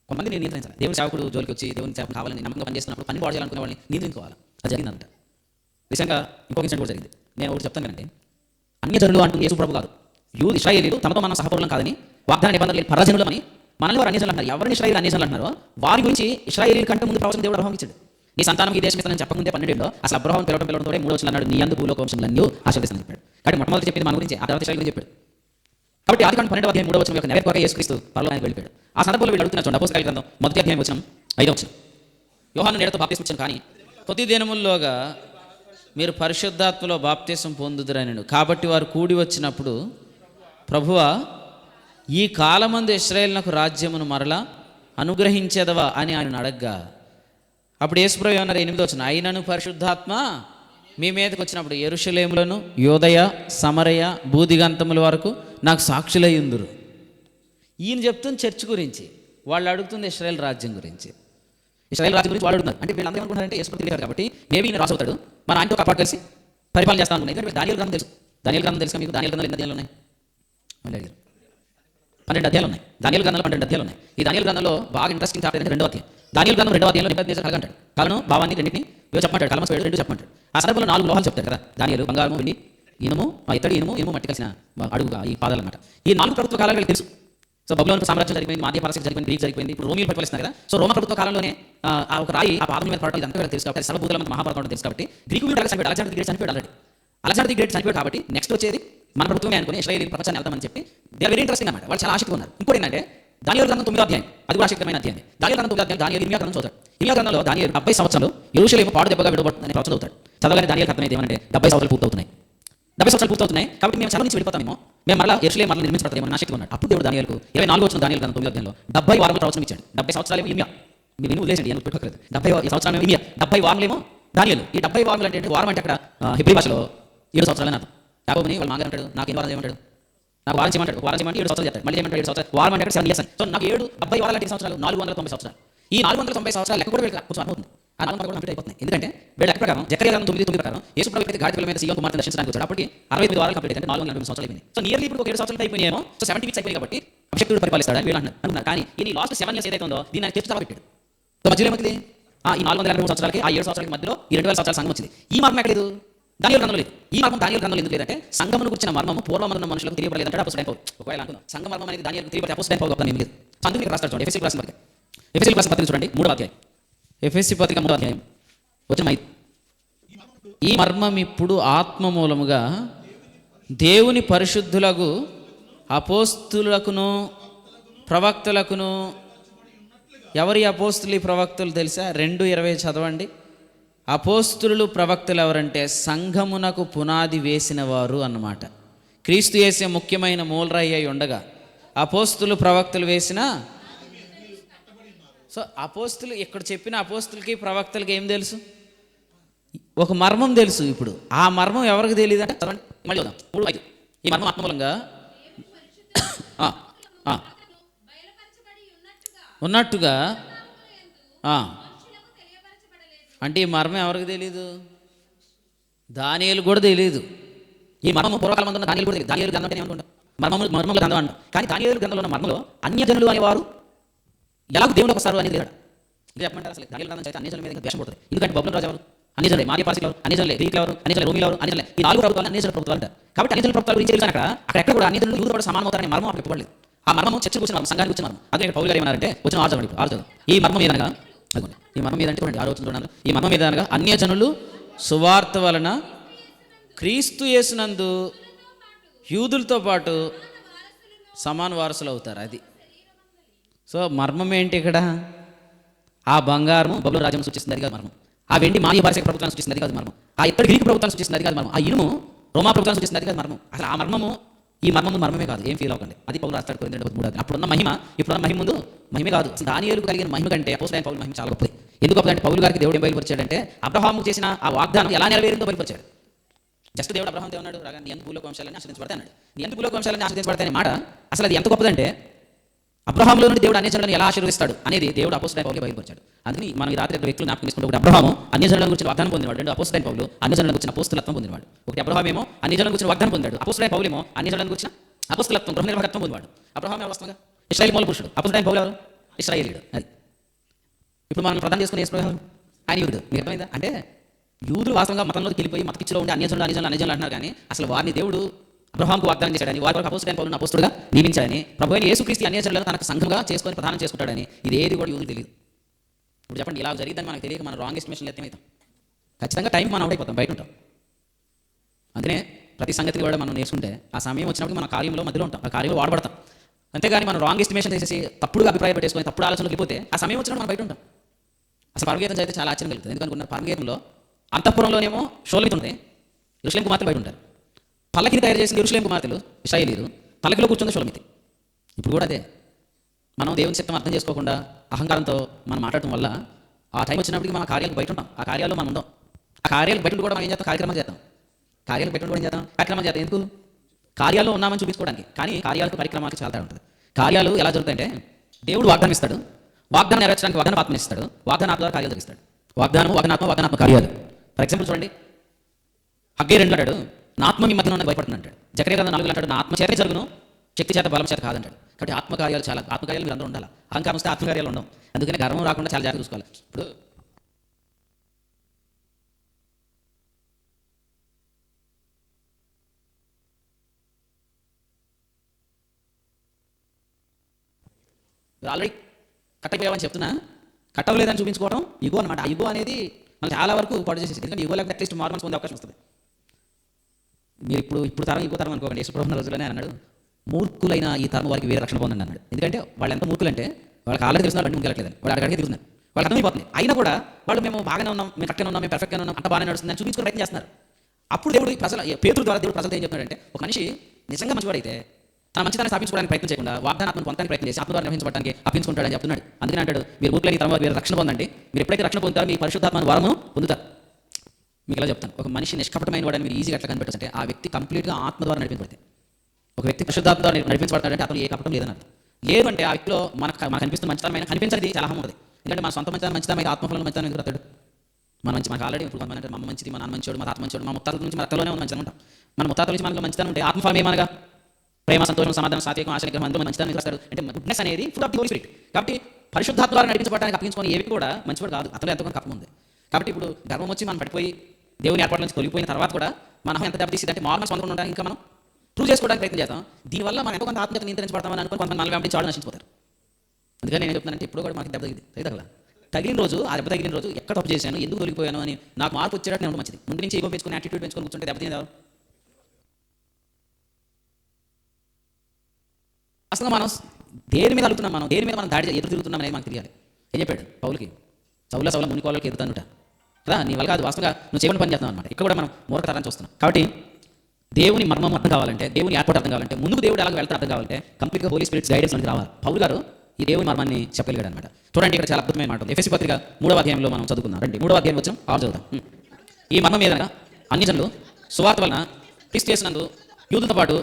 కొంతమంది నేను నియంత్రించాలి. దేవుని సేవకుడు జోలికి వచ్చి దేవుని సేవకు కావాలని నమ్మకంగా పనిచేస్తున్నప్పుడు పని బాగు చేయాలనుకునే వాళ్ళని నియంత్రించుకోవాలి. అది జరిగిందంట. నిజంగా ఇంకొక ఇన్సిడెంట్ కూడా జరిగింది. నేను ఒకటి చెప్తాను కదండి, అన్యజనులు అంటూ యేసు ప్రభు కాదు, ఇశ్రాయేలీయులు తమతో మనం సహపరులం కాదని, వాగ్దాన నిబంధనలు పరజనులు అని మనల్ని వారు అన్యజనులు అంటారు. ఎవరిని ఇశ్రాయేలు అన్యజనులు అంటున్నారో వారి గురించి ఇశ్రాయేలీయుల కంటే ముందు ప్రవచనం దేవుడు అబ్రహాముకి ఇచ్చాడు. నీ సంతానం ఈ దేశం ఇస్తానని చెప్పకముందే 12లో అసలు అబ్రహాం పిలవడంతో 3 వచనాలు అన్నాడు, నీ యందు భూలోక వంశములన్నీ ఆశీర్వదిస్తానని చెప్పాడు. కాబట్టి మొట్టమొదటి చెప్పింది మన గురించి, ఆ తర్వాత ఇశ్రాయేలు గురించి చెప్పాడు. కాబట్టి ఆదికాండం 12వ అధ్యాయం 3వ వచనం యొక్క నెరవేర్పు కొరకు యేసుక్రీస్తు పరలోకానికి వెళ్ళిపోయాడు. ఆ సందర్భంలో వీళ్ళు అడుగుతున్నారు చూడండి, అపోస్తలుల గ్రంథం 1వ అధ్యాయం వచనం 5వ వచనం, యోహాను నీడతో బాప్తిస్మం ఇచ్చాను కానీ కొద్ది దినముల్లోగా మీరు పరిశుద్ధాత్మలో బాప్తిసం పొందుదురనెను. కాబట్టి వారు కూడి వచ్చినప్పుడు, ప్రభువా ఈ కాలమందు ఇశ్రాయేలునకు రాజ్యమును మరలా అనుగ్రహించేదవా అని ఆయన అడగ్గా, అప్పుడు యేసుప్రభు ఏమన్నారు 8వ వచనం, అయినను పరిశుద్ధాత్మ మీ మీదకి వచ్చినప్పుడు యెరూషలేములను యోదయ సమరయ బూదిగంతముల వరకు నాకు సాక్షులై ఉందురు. ఈయన చెప్తుంది చర్చ్ గురించి, వాళ్ళు అడుగుతుంది ఇశ్రాయేల్ రాజ్యం గురించి. ఇశ్రాయేల్ రాజ్యం గురించి వాళ్ళు అడుగుతున్నారు. అంటే వీళ్ళందరూ ఏమనుకుంటారంటే యేసు తెలియదు కాబట్టి మేబీ ఈయన రాసు అవుతాడు, మన ఆయనతో కాపాడు కలిసి పరిపాలన చేస్తాను అనుకున్నాయి. ఎందుకంటే దానియేలు గ్రంథం తెలుసు. దానియేలు గ్రంథం తెలుసు మీకు. దానియేలు గ్రంథంలో ఎన్ని అధ్యాయాలు ఉన్నాయి? 12 అధ్యాయాలు ఉన్నాయి. దానియేలు గ్రంథంలో 12 అధ్యాయాలు ఉన్నాయి. ఈ దానియేలు గ్రంథంలో బాగా ఇంట్రెస్టింగ్ చాప్టర్ అంటే 2వ అధ్యాయం. దానియేలు గ్రంథం 2వ అధ్యాయంలో నెబుకద్నెజర్ కలగంటాడు. కలను భావాన్ని రెండింటిని చెప్పమంటాడు. కలమ స్వేడు 2 చెప్పమంటాడు. ఆ సందర్భంలో 4 లోహాలు చెప్తాడు కదా, దానియేలు బంగారము వెండి ఇనుము ఇత్తడి ఇనుము మట్టి కలిసిన అడుగుగా ఈ పాదాలు అన్నమాట. ఈ 4 ప్రభుత్వ కాలాలు వీళ్ళకి తెలుసు. సో బబులోను సామ్రాజ్యం జరిగిపోయింది, మాధ్య పారసీక జరిగిపోయింది, గ్రీక్ జరిగిపోయింది, ఇప్పుడు రోమియోలు పరిపాలిస్తున్నారు కదా. సో రోమ ప్రభుత్వ కాలంలోనే ఆ ఒక రాయి ఆ పాదం మీద పడటం ఇదంతా వీళ్ళకి తెలుసు కాబట్టి, సర్వభూతుల మంది మహాభారతం తెలుసు కాబట్టి, గ్రీకులు చనిపోయాడు, అలెగ్జాండర్ ది గ్రేట్ చనిపోయాడు ఆల్రెడీ. అలెగ్జాండర్ ది గ్రేట్ చనిపోయాడు కాబట్టి నెక్స్ట్ వచ్చేది మన ప్రభుత్వమే అనుకుని ఇశ్రాయేలు ప్రపంచాన్ని వెళ్తామని చెప్పి దే ఆర్ వెరీ ఇంట్రెస్టింగ్ అన్నమాట. వాళ్ళు చాలా ఆసక్తిగా ఉన్నారు. ఇంకోటి ఏంటంటే దానియేలు గ్రంథం 9వ అధ్యాయం, అది కూడా ఆసక్తికరమైన అధ్యాయం. దానియేలు గ్రంథం 9వ అధ్యాయం దానియేలు ఇర్మియా గ్రంథం చదువుతాడు. ఇర్మియా గ్రంథంలో దానియేలు 70 సంవత్సరాలు యెరూషలేము పాడు దెబ్బగా విడబడుతుందని ప్రవచనం చదువుతాడు. చదవగానే దానియేలు అర్థమైంది ఏమంటే 70 సంవత్సరాలు పూర్తవుతున్నాయి, 70 సంవత్సరాలు పూర్తవుతున్నాయి కాబట్టి మేము చదువు నుంచి వెళ్ళిపోతామేమో, మేము మళ్ళీ యెరూషలేము మళ్ళీ నిర్మించబడతామేమో ఆసక్తిగా ఉన్నాడు. అప్పుడు దేవుడు దానియేలుకు 24వ వచనం దానియేలు గ్రంథం 9వ అధ్యాయంలో 70 వారములు ప్రవచనం ఇచ్చాడు. 70 సంవత్సరాలు ఇర్మియా, మీరు విని వదిలేసండి, ఎందుకు పెట్టుకోలేదు. 70 సంవత్సరాలు ఇర్మియా, 70 వారములేమో దానియేలు. ఈ 70 వారములు అంటే వారం అంటే అక్కడ హెబ్రీ భాషలో 7 సంవత్సరాలు అని అర్థం. యాకోబుని వాళ్ళ మాంగారు అంటాడు, నాకు 8 వారాలు ఏమంటాడు, నాకు వారం చేయమంటాడు, వారం చేయమంటే 7 సంవత్సరాలు చేస్తాడు, మళ్ళీ ఏమంటాడు 7 సంవత్సరాలు, వారం అంటే 7 ఇయర్స్. సో నాకు 70 వారాలు 8 సంవత్సరాలు 490 సంవత్సరాలు. ఈ 490 సంవత్సరాలు లెక్క కూడా వీళ్ళకి కొంచెం అర్థమవుతుంది. ఆ 400 కూడా కంప్లీట్ అయిపోతుంది. ఎందుకంటే వీళ్ళ లెక్క ప్రకారం జకర్యా గ్రంథం 9 ప్రకారం యేసు ప్రభు అయితే గాడిదల మీద సీయోను కుమార్తెను దర్శించడానికి వచ్చాడు. అప్పటికి 69 వారాలు కంప్లీట్ అంటే 490 సంవత్సరాలు అయిపోయింది. సో నియర్లీ ఇప్పుడు ఒక 7 సంవత్సరాలు అయిపోయినాయేమో. సో 70 వీక్స్ అయిపోయింది కాబట్టి అభిషేకుడు పరిపాలిస్తాడు వీళ్ళు అంటున్నారు. కానీ ఈ లాస్ట్ 7 ఇయర్స్ ఏదైతే ఉందో దీన్ని ఆయన చర్చ చాలా పెట్టాడు. సో మధ్యలో ఏమైంది, ఈ 483 సంవత్సరాలకి ఆ 7 సంవత్సరాలకి మధ్యలో ఈ 2000 సంవత్సరాల సంఘం వచ్చింది. ఈ మర్మం ఎక్కడ లేదు, దానియేలు గ్రంథంలో లేదు. ఈ మర్మం దానియేలు గ్రంథంలో ఎందుకు లేదంటే సంఘమును గురించిన మర్మము పూర్వమున్న మనుషులకు తెలియబడలేదంటే అపోస్తలుడైన పౌలు. ఒకవేళ అనుకుందాం సంఘ మర్మం అనేది దానియేలుకు తెలియబడితే అపోస్తలుడైన పౌలు గొప్పతనం ఏమీ లేదు. అందుకు మీకు రాస్తాడు చూడండి, ఎఫెసీయులకు రాసిన పత్రిక, ఎఫెసీయులకు రాసిన పత్రిక చూడండి 3వ అధ్యాయం, ఎఫెసీ పత్రిక 3వ అధ్యాయం వచనం 5, ఈ మర్మం ఇప్పుడు ఆత్మ మూలముగా దేవుని పరిశుద్ధులకు అపోస్తులకును ప్రవక్తలకును. ఎవరి అపోస్తులు ఈ ప్రవక్తలు తెలుసా? 2:20 చదవండి. అపోస్తులు ప్రవక్తలు ఎవరంటే సంఘమునకు పునాది వేసిన వారు అన్నమాట. క్రీస్తు యేసే ముఖ్యమైన మూలరాయి అయి ఉండగా అపోస్తులు ప్రవక్తలు వేసిన. సో అపోస్తులు ఇక్కడ చెప్పిన అపోస్తులకి ప్రవక్తలకి ఏం తెలుసు? ఒక మర్మం తెలుసు. ఇప్పుడు ఆ మర్మం ఎవరికి తెలియదు అంటే చదవండి మళ్ళీ చూద్దాం 3:5. ఈ మర్మం ఆత్మమూలంగా ఉన్నట్టుగా అంటే ఈ మర్మం ఎవరికి తెలీదు? దానియేలు కూడా తెలియదు. ఈ మర్మము పూర్వకాలం ఉన్న దానియేలు కూడా తెలియదు. దానియేలు గ్రంథం అంటే ఏమనుకుంటాం, మర్మముల గ్రంథం అంటాం. కానీ దానియేలు గ్రంథంలో ఉన్న మర్మలో అన్యజనులు అనేవారు ఎలాగో దేవునికి వస్తారు అనేది లేడు. ఇది చెప్పమంటారు అసలు దానియేలు గ్రంథం చదివితే అన్యజనుల మీద ద్వేషం పుడుతుంది. ఎందుకంటే బబులోను రాజు ఎవరు? అన్యజనులే. మాధ్య పారసీకులు ఎవరు? అన్యజనులే. గ్రీకులు ఎవరు? అన్యజనులే. రోమిలు ఎవరు? అన్యజనులే. ఈ 4 ప్రభుత్వాలు అన్యజనుల ప్రభుత్వాలు అంటారు. కాబట్టి అన్యజనుల ప్రభుత్వాల గురించి తెలుసు అక్కడ కూడా అన్యజనులు యూదులతో సమానం అవుతారనే మర్మం అక్కడ ఇవ్వలేదు. ఆ మర్మము చర్చ కూర్చున్న మర్మం, సంఘానికి వచ్చిన మర్మం. అదే ఇక్కడ పౌలు గారు ఏమన్నారంటే వచ్చిన ఆరు చదవండి, ఆరు చదువు. ఈ మర్మం ఏదనగా, అదిగోండి ఈ మర్మం ఏదంటే చూడండి, ఆరు వచ్చిన చూడండి. ఈ మర్మం ఏదనగా అన్యజనులు సువార్త వలన క్రీస్తు యేసునందు యూదులతో పాటు సమాన వారసులు అవుతారు. అది సో మర్మం ఏంటి ఇక్కడ? ఆ బంగారం బబులు రాజ్యం సూచిస్తుంది, అది కాదు మర్మం. ఆ వెండి మానవ భారత ప్రభుత్వాన్ని సూచిస్తుంది, అది కాదు మర్మం. ఆ ఇత్తడి గ్రీకు ప్రభుత్వాన్ని సూచిస్తుంది, అది కాదు మర్మం. ఆ ఇనుము రోమా ప్రభుత్వాన్ని సూచిస్తుంది, అది కాదు మర్మం. అసలు ఆ మర్మము, ఈ మర్మము మర్మమే కాదు, ఏం ఫీల్ అవ్వకండి. అది పౌలు రాస్తాడు కొరింథీయులకు 13. అప్పుడున్న మహిమ ఇప్పుడున్న మహిమ ముందు మహిమే కాదు. అసలు దానియేలుకు కలిగిన మహిమ కంటే అపోస్తలుడైన పౌలు మహిమ చాలా గొప్పది. ఎందుకు గొప్పదంటే పౌలు గారికి దేవుడు ఏం బయలుపరిచాడంటే అబ్రహాము చేసిన ఆ వాగ్దానం ఎలా నెరవేరిందో బయలుపరిచాడు. జస్ట్ దేవుడు అబ్రహాంతో ఉన్నాడు, రాగా నీ ఎంత భూలోక వంశాలని ఆశ్రదించబడతాయి అన్నాడు. నీ ఎంత భూలోక వంశాలని ఆశ్రదించబడతాయి మాట అసలు అది ఎంత గొప్పదంటే అబ్రహాంలో నుండి దేవుడు అన్యజనులను ఎలా ఆశీర్వదిస్తాడు అనేది దేవుడు అపోస్తలుడైన పౌలుకి బయలుపరిచాడు. అందుకని మనం ఈ రాత్రి వ్యక్తులు జ్ఞాపకం చేసుకుంటే, ఒకటి అబ్రహాము అన్యజనుల గురించి వాగ్దానం పొందినవాడు, రెండు అపోస్తలుడైన పౌలు అన్యజనుల గురించి అపోస్తలత్వం పొందినవాడు. ఒకటి అబ్రహాం ఏమో అన్యజనుల గురించి వాగ్దానం పొందాడు, అపోస్తలుడైన పౌలు ఏమో అన్యజనుల గురించి అపోస్తలత్వం గృహ నిర్వాహకత్వం పొందినవాడు. అబ్రహాం ఎవరు వస్తుందిగా ఇశ్రాయేలు మూల పురుషుడు, అపోస్తలుడైన పౌలు ఎవరు? ఇశ్రాయేలీయుడు. అది ఇప్పుడు మనం ప్రధానం చేసుకునే ఆయన యూదుడు. మీకు అర్థమైందా? అంటే యూదులు వాస్తవంగా మతంలోకి వెళ్ళిపోయి మత పిచ్చిలో ఉండి అన్యజనులు అంటున్నారు, కానీ అసలు వారిని దేవుడు అబ్రహాంకు వాగ్దానం చేశాడని, వారి వరకు అపోస్తలుడైన పౌలును అపోస్తలుడుగా నియమించాడని, ప్రభువైన యేసుక్రీస్తు అన్యజనులను తనకు సంఘంగా చేసుకొని ప్రధానం చేసుకుంటాడని, ఇది ఏది కూడా యూదులు తెలియదు. ఇప్పుడు చెప్పండి, ఇలా జరిగిందని మనకు తెలియక మనం రాంగ్ ఎస్టిమేషన్లు ఎత్తమవుతాం. ఖచ్చితంగా టైం మనం అవుట్ అయిపోతాం, బయట ఉంటాం. అందుకనే ప్రతి సంగతి కూడా మనం నేర్చుకుంటే ఆ సమయం వచ్చినప్పుడు మన కార్యంలో మధ్యలో ఉంటాం, ఆ కార్యంలో వాడబడతాం. అంతేగాని మనం రాంగ్ ఎస్టిమేషన్ చేసేసి తప్పుడుగా అభిప్రాయం పెట్టేసుకొని తప్పుడు ఆలోచనలు వెళ్ళిపోతే ఆ సమయం వచ్చినప్పుడు మనం బయట ఉంటాం. అసలు పరమగీతం చదివితే చాలా ఆశ్చర్యం కలుగుతుంది. ఎందుకనుకున్న పరమగీతంలో అంతఃపురంలోనేమో షోల్మిత్ ఉంటాయి, యెరూషలేము కుమార్తెలు బయట ఉంటారు. పల్లకిని తయారు చేసిన యెరూషలేము కుమార్తెలు ఇశ్రాయేలీయులు, పల్లకిలో కూర్చుంది షోల్మిత్. ఇప్పుడు కూడా అదే, మనం దేవుని చిత్తం అర్థం చేసుకోకుండా అహంకారంతో మనం మాట్లాడటం వల్ల ఆ టైం వచ్చినప్పటికి మనం కార్యాలకు బయట ఉంటాం, ఆ కార్యాలు మనం ఉండం. ఆ కార్యాలకు బయట కూడా మనం ఏం చేస్తాం? కార్యక్రమాలు చేస్తాం. కార్యాలకు బయట కూడా ఏం చేస్తాం? కార్యక్రమాలు చేస్తాం. ఎందుకు? కార్యాల్లో ఉన్నామని చూపించుకోవడానికి. కానీ కార్యాలకు కార్యక్రమాలకు చాలా తేడా ఉంటుంది. కార్యాలు ఎలా జరుగుతాయంటే దేవుడు వాగ్దానం ఇస్తాడు, వాగ్దానం నెరవేర్చడానికి వాగ్దానం ఆత్మ ఇస్తాడు, వాగ్దానం ఆత్మ ద్వారా కార్యాలు జరిగిస్తాడు. వాగ్దానం వాగ్దానాత్మ కార్యాలు. ఫర్ ఎగ్జాంపుల్ చూడండి, హగ్గై 2 అంటాడు, నా ఆత్మ మీ మధ్యలో ఉన్నది భయపడుతుంది అంటాడు. జకర్యా 4 అంటాడు, నా ఆత్మ చేత జరుగును, శక్తి చేత బలం చేత కాదంటాడు. కాబట్టి ఆత్మకార్యాలు చాలా, ఆత్మకార్యాలు మీరు అందరూ ఉండాలి. అహంకారం వస్తే ఆత్మకార్యాలు ఉండవు. అందుకని గర్వం రాకుండా చాలా జాగ్రత్త చూసుకోవాలి. ఇప్పుడు ఆల్రెడీ కట్ అయిపోయామని చెప్తున్నా, కట్ అవ్వలేదని చూపించుకోవడం ఇగో అనమాట. ఆ ఇగో అనేది మనం చాలా వరకు పాడు చేసేసి, ఎందుకంటే ఇగో లేకపోతే అట్లీస్ట్ మార్మల్స్ పొందే అవకాశం వస్తుంది. మీరు ఇప్పుడు తరం ఇగో తరం అనుకోకండి. యేసుప్రభు రోజుల్లోనే అన్నాడు, మూర్ఖులైన ఈ తరం వారికి వేరే రక్షణ పొందండి అన్నాడు. ఎందుకంటే వాళ్ళు ఎంత మూర్ఖులంటే వాళ్ళకి ఆల్రెడీ తెలిసిన బండి ముందుకెళ్ళట్లేదు, వాళ్ళు అక్కడికి తిరుగుతున్నారు, వాళ్ళకి అర్థమైపోతుంది. అయినా కూడా వాళ్ళు మేము బాగానే ఉన్నాం, మేము కరెక్ట్గా ఉన్నాం, మేము పర్ఫెక్ట్గా ఉన్నాం, అంత బాగానే నడుస్తుందని చూపించుకుని ప్రయత్నం చేస్తున్నారు. అప్పుడు దేవుడు ప్రజల పేతురు ద్వారా దేవుడు ప్రజలు ఏం చెప్తున్నాడంటే, ఒక మనిషి నిజంగా మంచివాడైతే తన మంచిదాన్ని స్థాపించుకోవడానికి ప్రయత్నం చేయకుండా వాగ్దానాత్మను పొందడానికి ప్రయత్నం చేసి ఆత్మ ద్వారా నిర్వహించబడడానికి అప్పించుకుంటాడని చెప్తున్నాడు. అందుకని అంటాడు, మీరు మూర్ఖులైన ఈ తరం వారు రక్షణ పొందండి. మీరు ఎప్పుడైతే రక్షణ పొందుతారో మీ పరిశుద్ధాత్మను వరము పొందుతారు. మీకు ఇలా చెప్తాను, ఒక మనిషి నిష్కపటమైన వాడని మీరు ఈజీగా ఎట్లా కనిపెట్టంటే ఆ వ్యక్తి కంప్లీట్గా ఆత్మ ద్వారా నడిపించబడితే. ఒక వ్యక్తి పరిశుద్ధాత్మ ద్వారా నడిపించబడతాడంటే అతను ఏ కపటం లేదని అర్థం. లేదు అంటే ఆ వ్యక్తిలో మనకు కనిపిస్తున్న మంచితనమైన కనిపించేది చాలా ఉంటుంది. ఎందుకంటే మన సొంత మంచితనమైన ఆత్మఫలం మంచితనం ఎందుకు వస్తాడు? మనకు ఆల్రెడీ ఇప్పుడు మన అమ్మ మంచిది, మన నాన్న మంచోడు, మన ఆత్మ మంచోడు, మా ముత్తాతల నుంచి మన రక్తంలోనే ఉన్న మంచితనం ఉంటాం. మన ముత్తాతల నుంచి మనకు మంచితనం ఉంటే ఆత్మఫలం ఏమనగా ప్రేమ, సంతోషం, సమాధానం, సాత్వికం, ఆశ, నిగ్రహం అందరూ మంచితనం వస్తాడు. అంటే గుడ్నెస్ అనేది food of the holy spirit. కాబట్టి పరిశుద్ధాత్మ ద్వారా నడిపించబడడానికి అప్పించుకొని ఏ వ్యక్తి కూడా మంచివాడు కాదు, అతను ఎంతో కప్పం ఉంది. కాబట్టి ఇప్పుడు గర్వం వచ్చి మనం పడిపోయి దేవుని ఏర్పాటు నుంచి తొలిపోయిన తర్వాత కూడా మనం ఎంత దెబ్బతీసింది అంటే మార్మల్స్ అందులో ఉండడానికి ఇంకా మనం ప్రూవ్ చేసుకోవడానికి ప్రయత్నం చేస్తాం. దీనివల్ల మనం ఎంతో కొంత ఆత్మీయత నియంత్రించబడతామని అనుకుని కొంతమంది మనల్ని వెంబడించి వాళ్ళు నశించిపోతారు. అందుకని నేను చెప్తున్నానంటే ఇప్పుడు కూడా మాకు దెబ్బ తగ్గింది, తగల తగిలిన రోజు, ఆ దెబ్బ తగిలిన రోజు ఎక్కడ తప్పు చేశాను, ఎందుకు తొలిగిపోయాను అని నాకు మార్పు వచ్చేటట్టు నేను మంచిది. ముందు నుంచి ఈగో పెంచుకుని యాటిట్యూడ్ పెంచుకొని కూర్చుంటే దెబ్బతింది. అసలు మనం దేని మీద అడుగుతున్నాం, మనం దేని మీద మనం దాడి ఎదురు తిరుగుతున్నాం అనేది మనకు తెలియాలి. ఏం చెప్పాడు పౌలుకి? సౌల మునికోళ్ళకి ఎదుగుతానుట కదా, నీ వల్ల కాదు, వాస్తవంగా నువ్వు చేయమని పని చేస్తున్నావు అనమాట. ఇక్కడ కూడా మనం మూర్ఖతరాన్ని చూస్తున్నాం. కాబట్టి దేవుని మర్మం అర్థం కావాలంటే, దేవుని ఏర్పాటు అర్థం కావాలంటే, ముందుకు దేవుడు ఎలాగ వెళ్తే అర్థం కావాలంటే కంప్లీట్గా హోలీ స్పిరిట్స్ గైడెన్స్ అనేది రావాలి. పౌలు గారు ఈ దేవుని మర్మాన్ని చెప్పగలిగాడు అనమాట. చూడండి, ఇక్కడ చాలా అద్భుతమైన మాట ఉంది. ఎఫెసీ పత్రిక 3వ అధ్యాయంలో మనం చదువుకుందాం. రండి, 3వ అధ్యాయం వచ్చాం, 6 చదువుతాం. ఈ మర్మం ఏదనగా అన్యజనులు సువార్త వలన క్రీస్తు యేసునందు యూదులతో పాటు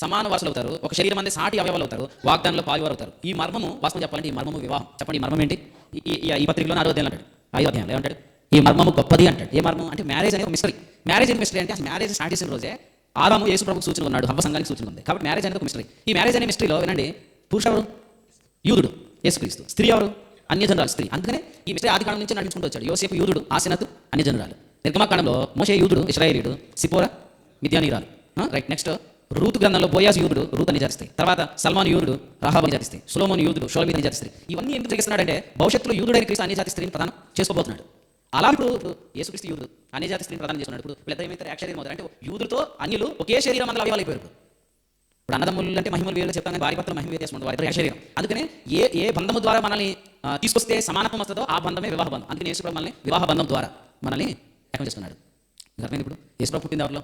సమాన వారసులు అవుతారు, ఒక శరీరం అందే సాటి అవయవాలు అవుతారు, వాగ్దానంలో పాలువారు అవుతారు. ఈ మర్మము వాస్తవం చెప్పాలంటే ఈ మర్మము వివాహం. చెప్పండి, ఈ మర్మం ఏంటి? ఈ పత్రికలో 6వ అధ్యాయం అంటాడు, 5వ అధ్యాయంలో ఏమంటాడు? ఈ మర్మము గొప్పది అంటాడు. ఏ మర్మం అంటే మ్యారేజ్ అనేది మిస్టరీ. మ్యారేజ్ అనేది మిస్టరీ అంటే అసలు మ్యారేజ్ స్టార్ట్ చేసిన రోజే ఆదాము యేసు ప్రభువుకు సూచన ఉన్నాడు, హవ్వ సంఘానికి సూచన ఉంది. కాబట్టి మ్యారేజ్ అనేది ఒక మిస్టరీ. ఈ మ్యారేజ్ అనే మిస్టరీలో వినండి, పురుషుడు ఎవరు? యూదుడు యేసుక్రీస్తు. స్త్రీ ఎవరు? అన్యజనురాలు స్త్రీ. అందుకనే ఈ మిస్టరీ ఆది కాలం నుంచి నడిపించుకుంటూ వచ్చాడు. యోసేపు యూదుడు, ఆసెనతు అన్యజనురాలు. నిర్గమకాండంలో మోషే యూదుడు, ఇశ్రాయేలీయుడు, సిపోరా మిద్యానీయురాలు. రైట్, నెక్స్ట్ రూతు గ్రంథంలో బోయాజు యూదుడు రూత్ అని జాతిస్తాయి, తర్వాత సల్మాన్ యూదుడు రాహాబ్ అని జాతిస్తాయి, సొలొమోను యూదుడు షోలమీత్ అని జాతిస్తాయి. ఇవన్నీ ఎందుకు జరిగిస్తున్నాడంటే భవిష్యత్తులో యూదుడైన క్రీస్తు అన్ని జాతి స్త్రీని ప్రధానం చేసుకోబోతున్నాడు. అలా ఇప్పుడు యేసుక్రీస్తు యూదుడు అన్ని జాతి స్త్రీని ప్రధానం చేస్తున్నాడు. ఇప్పుడు వీళ్ళతో ఏమైతే శరీరం అవుతారు అంటే యూదులతో అన్యులు ఒకే శరీరం అందులో అవివాలు అయిపోయారు. ఇప్పుడు అన్నదమ్ములు అంటే మహిమలు వేరుగా చెప్తాను, భార్య భర్తలు మహిమ వేసుకుంటారు, వారి శరీరం. అందుకనే ఏ బంధము ద్వారా మనల్ని తీసుకొస్తే సమానత్వం వస్తుందో ఆ బంధమే వివాహ బంధం. అందుకని యేసు మనల్ని వివాహ బంధం ద్వారా మనల్ని ఏకం చేస్తున్నాడు. అర్థమైంది? ఇప్పుడు యేసు పుట్టింది ఎవరిలో?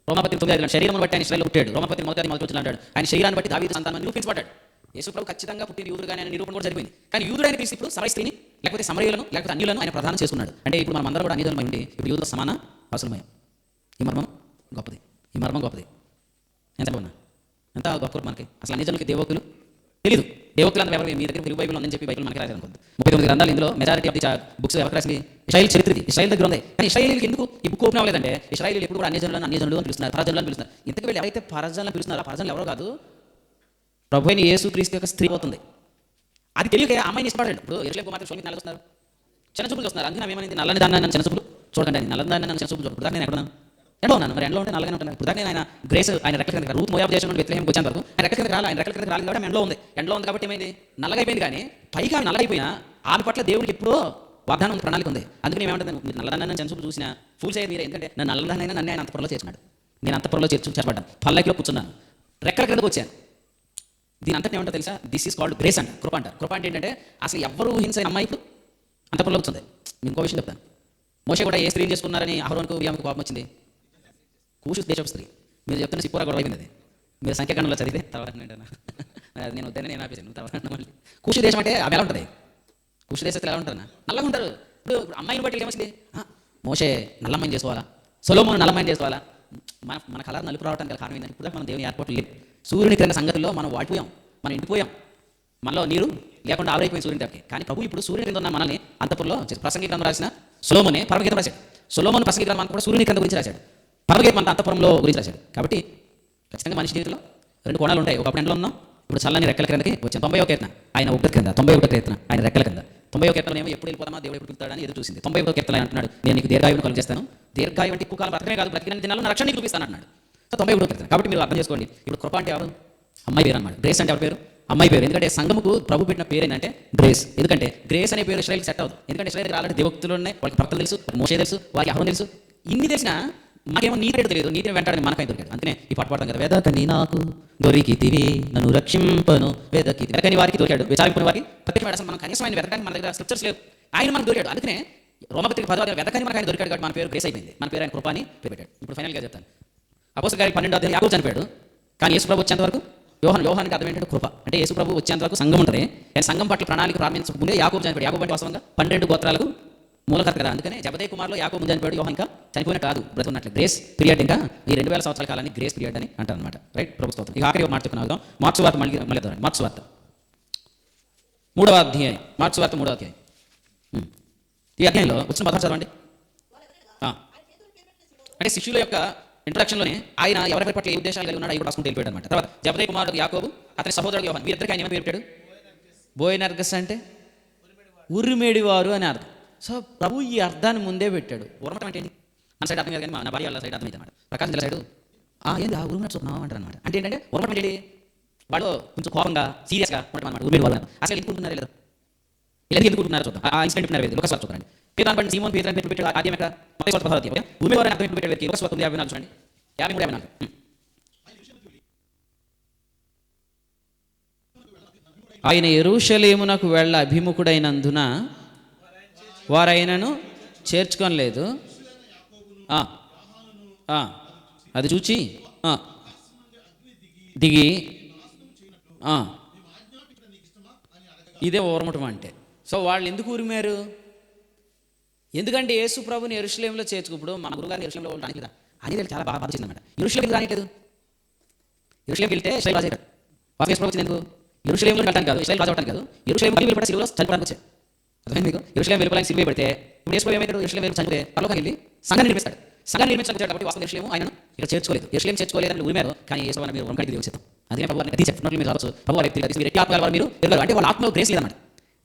రోమపతి 9 శరీరం బట్టి ఆయన ఇశ్రాయేలులో పుట్టాడు. రోమపతి మొదటి అంటాడు, ఆయన శరీరాన్ని బట్టి దావీదు సంతానం నిరూపించబడ్డాడు. యేసు ప్రభు ఖచ్చితంగా పుట్టిన యూదుడుగానే ఆయన నిరూపణ కూడా జరిగింది. కానీ యూదుడైన క్రీస్తు ఇప్పుడు సమరయ స్త్రీని లేకపోతే సమరయులను లేకపోతే అన్యులను ఆయన ప్రధానం చేసుకున్నాడు. అంటే ఇప్పుడు మనం అందరూ కూడా అన్యజనులమై ఉండి ఇప్పుడు యూదుల సమాన వాసులమయం. ఈ మర్మం గొప్పది, ఈ మర్మం గొప్పది. ఎంత గొప్ప మనకి అసలు అన్యజనులకి దేవకులు తెలియదు. దేవకులు అంటే ఎవరు? మీ దగ్గర తెలుగు బైబిల్ ఉందని చెప్పి బైబిల్ మనకి రాలేదు అనుకోండి. 39 గ్రంథాలు, ఇందులో మెజారిటీ ఆఫ్ ది బుక్స్ ఎవరికి రాసింది? ఇశ్రాయేల్ చరిత్రది, ఇశ్రాయేల్ దగ్గర ఉంది. కానీ ఇశ్రాయేలీకి ఎందుకు ఈ బుక్ ఓపెన్ అవ్వలేదంటే ఇశ్రాయేలీలు ఎప్పుడు కూడా అన్యజనులను అని పిలుస్తున్నారు, పరజనులను పిలుస్తున్నారు. ఇంతకు వీళ్ళు ఎవరైతే పరజనులను పిలుస్తున్నారో ఆ పరజనులు ఎవరో కాదు, ప్రభు అయిన యేసుక్రీస్తు యొక్క స్త్రీ అవుతుంది. అది తెలియక అమ్మాయిని ఇష్టపడాడు. ఇప్పుడు యెరూషలేము మాత్రం షోలమీత్ నల్లొస్తున్నారు, చిన్న చూపులు చూస్తున్నారు. అందుకని ఏమైంది? నల్లని దాన్ని నన్ను చిన్న చూపులు చూడకండి, నల్లని దాన్ని నన్ను చిన్న చూపులు చూడదు. నేను ఎక్కడ ఎండలో ఉన్నాను, మరి ఎండలో ఉంటే నల్లగానే ఉంటాను. ఇప్పుడు దాకా ఆయన గ్రేస్ ఆయన రెక్కల కింద రూత్ మోయాబు దేశం నుండి బెత్లెహేముకు వచ్చేంత వరకు ఆయన రెక్కల కింద రాలి, ఆయన రెక్కల కింద రాలి కాబట్టి ఎండలో ఉంది. ఎండలో ఉంది కాబట్టి ఏమైంది? నల్లగైపోయింది. కానీ పైగా ఆమె నల్లగైపోయినా ఆమె పట్ల దేవుడికి ఎప్పుడో వాగ్దానం ఉంది, ప్రణాళిక ఉంది. అందుకని ఏమంటుంది? మీరు నల్లదాన్ని చిన్న చూపు చూసినా ఫూల్స్ అయ్యేది మీరే. ఎందుకంటే నన్ను నల్లదానైనా నన్ను ఆయన అంతపురంలో చేర్చున్నాడు. నేను అంతపురంలో చేర్చబడ్డాను, పల్లకిలో కూర్చున్నాను, రెక్కల కిందకు వచ్చాను. దీని అంతటి ఏమంటో తెలుసా? దిస్ ఈస్ కాల్డ్ గ్రేస్ అంట, కృప అంటారు. కృప అంటే ఏంటంటే అసలు ఎవరు హింసైన అమ్మాయి ఇప్పుడు అంతపురంలో కూర్చుంది. ఇంకో విషయం చెప్తాను. మోషే కూడా ఏ స్త్రీని చేసుకున్నారని అహరోనుకు బియ్యంకు కోపం వచ్చింది? కూషు దేశపు స్త్రీ. మీరు చెప్తున్న సిపోరా గొడవ అయిపోయింది. మీరు సంఖ్యాకాండంలో చదివితే తర్వాత నేను వద్దని నేను ఆపేసాను. తర్వాత మళ్ళీ కూషు దేశం అంటే అవి ఎలా ఉంటుంది? కూషు దేశத்தில் ఎలా ఉంటారు? నల్లగా ఉంటారు. ఇప్పుడు అమ్మాయిని బట్టి ఏమొచ్చింది? మోషే నల్లమ్మాయిని చేసుకోవాలా, సొలొమోను నల్లమ్మాయిని చేసుకోవాలా? మన కలర్ నలుపు రావడానికి కారణం ఏంటంటే ఇప్పుడు మనం దేవుని ఏర్పాట్లు లేదు. సూర్యుని క్రింద సంగతుల్లో మనం వాడిపోయాం, మనం ఎండిపోయాం, మనలో నీరు లేకుండా ఆవిరైపోయింది సూర్యుని దగ్గరికి. కానీ ప్రభు ఇప్పుడు సూర్యుని క్రింద ఉన్న మనల్ని అంతపురంలో ప్రసంగి గ్రంథం రాసిన సొలొమోనే పరమగీతం రాశాడు. సొలొమోను ప్రసంగి గ్రంథం కూడా సూర్యుని క్రింద గురించి రాశాడు, పరమగీతం అంత అంతపురంలో గురించి రాశాడు. కాబట్టి ఖచ్చితంగా మనిషి జీవితంలో 2 కోణాలు ఉంటాయి. ఒకప్పుడు ఎండలో ఉన్నాం, ఇప్పుడు చల్లని రెక్కల క్రిందకి వచ్చాను. 91 కీర్తన ఆయన ఉగ్రత కింద, 91 కీర్తన ఆయన రెక్కల కింద. 91 కీర్తన ఏమో ఎప్పుడు వెళ్ళిపోతామా దేవుడు ఎప్పుడు పిలుస్తాడని ఎదురు చూసింది. 91 కీర్తన అంటున్నాడు, నేను నీకు దీర్ఘాయువును కలుగు చేస్తాను, దీర్ఘాయువు అంటే ఎక్కువ కాలం బ్రతకమే కాదు, బ్రతికిన దినాల్లో నా రక్షణ నీకు చూపిస్తాను అన్నాడు. సో 91 కీర్తన. కాబట్టి మీరు అర్థం చేసుకోండి, ఇప్పుడు కృప అంటే ఎవరు? అమ్మాయి పేరు అన్నమాట. గ్రేస్ అంటే ఎవరి పేరు? అమ్మాయి పేరు. ఎందుకంటే సంఘముకు ప్రభు పెట్టిన పేరు ఏంటంటే గ్రేస్. ఎందుకంటే గ్రేస్ అనే పేరు ఇశ్రాయేలుకి సెట్ అవుతుంది. ఎందుకంటే ఇశ్రాయేలు ఆల్రెడీ దేవక్తులు ఉన్నాయి, వాళ్ళకి భర్తలు తెలుసు, మోషే తెలుసు, వారికి అహరోను తెలుసు. ఇన్ని తెలిసినా మాకేమో నీతి తెలియదు, నీతిని వెంటాడని మనకై దొరికాడు. అందుకనే ఈ పాట పాడతాం కదా, వెదకని నాకు దొరికితివి నన్ను రక్షింపను, వెదకి వెదకని వారికి దొరికాడు, విచారింపుని వారికి ప్రత్యేకమైన. అసలు మనం కనీసం ఆయన వెతకడానికి మన దగ్గర స్క్రిప్చర్స్ లేవు, ఆయన మనకు దొరికాడు. అందుకనే రోమపత్రిక 10వ వెదకని మనకు ఆయన దొరికాడు కాబట్టి మన పేరు గ్రేస్ అయిపోయింది, మన పేరు ఆయన కృపాని పెట్టాడు. ఇప్పుడు ఫైనల్గా చెప్తాను. అపోస్తలుల కార్యాలు 12వ అధ్యాయం యాకోబు చనిపోయాడు, కానీ యేసు ప్రభు వచ్చేంత వరకు యోహానికి అర్థం ఏంటంటే కృప. అంటే యేసు ప్రభు వచ్చేంత వరకు సంఘం ఉంటుంది. ఆయన సంఘం పట్ల ప్రణాళిక ప్రారంభించకముందే యాకోబు చనిపోయాడు. యాకోబు అంటే వాస్తవంగా 12 గోత్రాలకు మూలకర్త కదా. అందుకనే జబదయి కుమార్లో యాకోబు చనిపోయాడు, యోహాన్ ఇంకా చనిపోయిన కాదు, బ్రతుకున్నట్లు. గ్రేస్ పీరియడ్ ఇంకా ఈ 2000 సంవత్సరాల కాలాన్ని గ్రేస్ పీరియడ్ అని అంటారు అనమాట. రైట్? ప్రభు స్తోత్రం. ఇక ఆఖరి మాట చెప్పుకున్నాం. మార్క్స్ వార్త మళ్ళీ మార్క్స్ వార్త 3వ అధ్యాయం. మార్క్స్ వార్త 3వ అధ్యాయం. ఈ అధ్యాయంలో వచ్చిన పదాలు చదవండి. అంటే శిష్యుల యొక్క ఇంట్రడక్షన్లోనే ఆయన ఎవరి పట్ల ఏ ఉద్దేశాలు కలిగి ఉన్నాడు అవి కూడా రాసుకుంటూ వెళ్ళిపోయాడు అనమాట. తర్వాత జబదయి కుమారుడు యాకోబు, అతని సహోదరుడు యోహాన్, వీరిద్దరికి ఆయన ఏమని పేరు పెట్టాడు? బోయనర్గస్ అంటే ఉరిమేడివారు అని అర్థం. సో ప్రభు ఈ అర్థాన్ని ముందే పెట్టాడు. ఉరమటం అంటే ఏంటి? మన సైడ్ అర్థం కాదు, కానీ మన భార్య వాళ్ళ సైడ్ అర్థమైంది అన్నమాట. ప్రకాశం జిల్లా సైడు ఏంది ఉరిమినట్టు చూస్తున్నాం అంటారు అనమాట. అంటే ఏంటంటే ఉరమటం ఏంటి? వాళ్ళు కొంచెం కోపంగా సీరియస్గా ఉండటం అనమాట. ఉరిమేడి వాళ్ళు అసలు ఎందుకు ఉంటున్నారు లేదా, ఇలా ఎందుకు ఉంటున్నారో చూద్దాం. ఆ ఇన్సిడెంట్ ఉన్నారు ఒక స్వార్థ చూడండి. పేదాన్ని బట్టి సీమోన్ పేదరాన్ని పెట్టి పెట్టాడు. ఆద్యం యొక్క ఉరిమేవారిని అర్థం పెట్టాడు. 1:54 చూడండి, 53-54. ఆయన యెరూషలేమునకు వెళ్ళ అభిముఖుడైనందున వారైనను చేర్చుకొనలేదు. అది చూచి దిగి ఇదే ఊరమటం అంటే. సో వాళ్ళు ఎందుకు ఊరిమారు? ఎందుకంటే యేసు ప్రభుని యెరూషలేములో చేర్చుకుప్పుడు మన గురుగారిని యెరూషలేములో ఉండడానికి కదా అనేది చాలా బాగా బాధించిందన్నమాట. యెరూషలేముకి రానిట్లేదు. యెరూషలేముకి వెళ్తే ఇశ్రాయేలు రాజు అయ్యాడు. వాసు యేసు ప్రభు వచ్చింది ఎందుకు? యెరూషలేములో వెళ్ళడానికి కాదు, ఇశ్రాయేలు రాజు అవడానికి కాదు, యెరూషలేము మళ్ళీ వెళ్ళిపడే సిలువలో చనిపోవడానికి వచ్చాడు. అర్థమైంది మీకు? యెరూషలేము వెళ్ళిపోవడానికి సిలువ పెడితే ఇప్పుడు యేసు ప్రభు ఏమైతే యెరూషలేము చనిపోతే పరలోకానికి వెళ్ళి సంఘాన్ని నిర్మిస్తాడు. సంఘాన్ని నిర్మించడానికి కాబట్టి వాస్తవ యెరూషలేము ఆయనను ఇక్కడ చేర్చుకోలేదు. యెరూషలేము చేర్చుకోలేదని ఊరిమారు, కానీ యేసు ప్రభు మీరు ఉరమకాడికి దేవుడు. అదే ప్రభు వారిని చెప్పినట్లు మీరు రావచ్చు. ప్రభు వారి మీరు ఎట్టి ఆత్మ వారు మీరు ఎదురు అంటే వాళ్ళ ఆత్మలో గ్రేస్ లేదన్నమాట.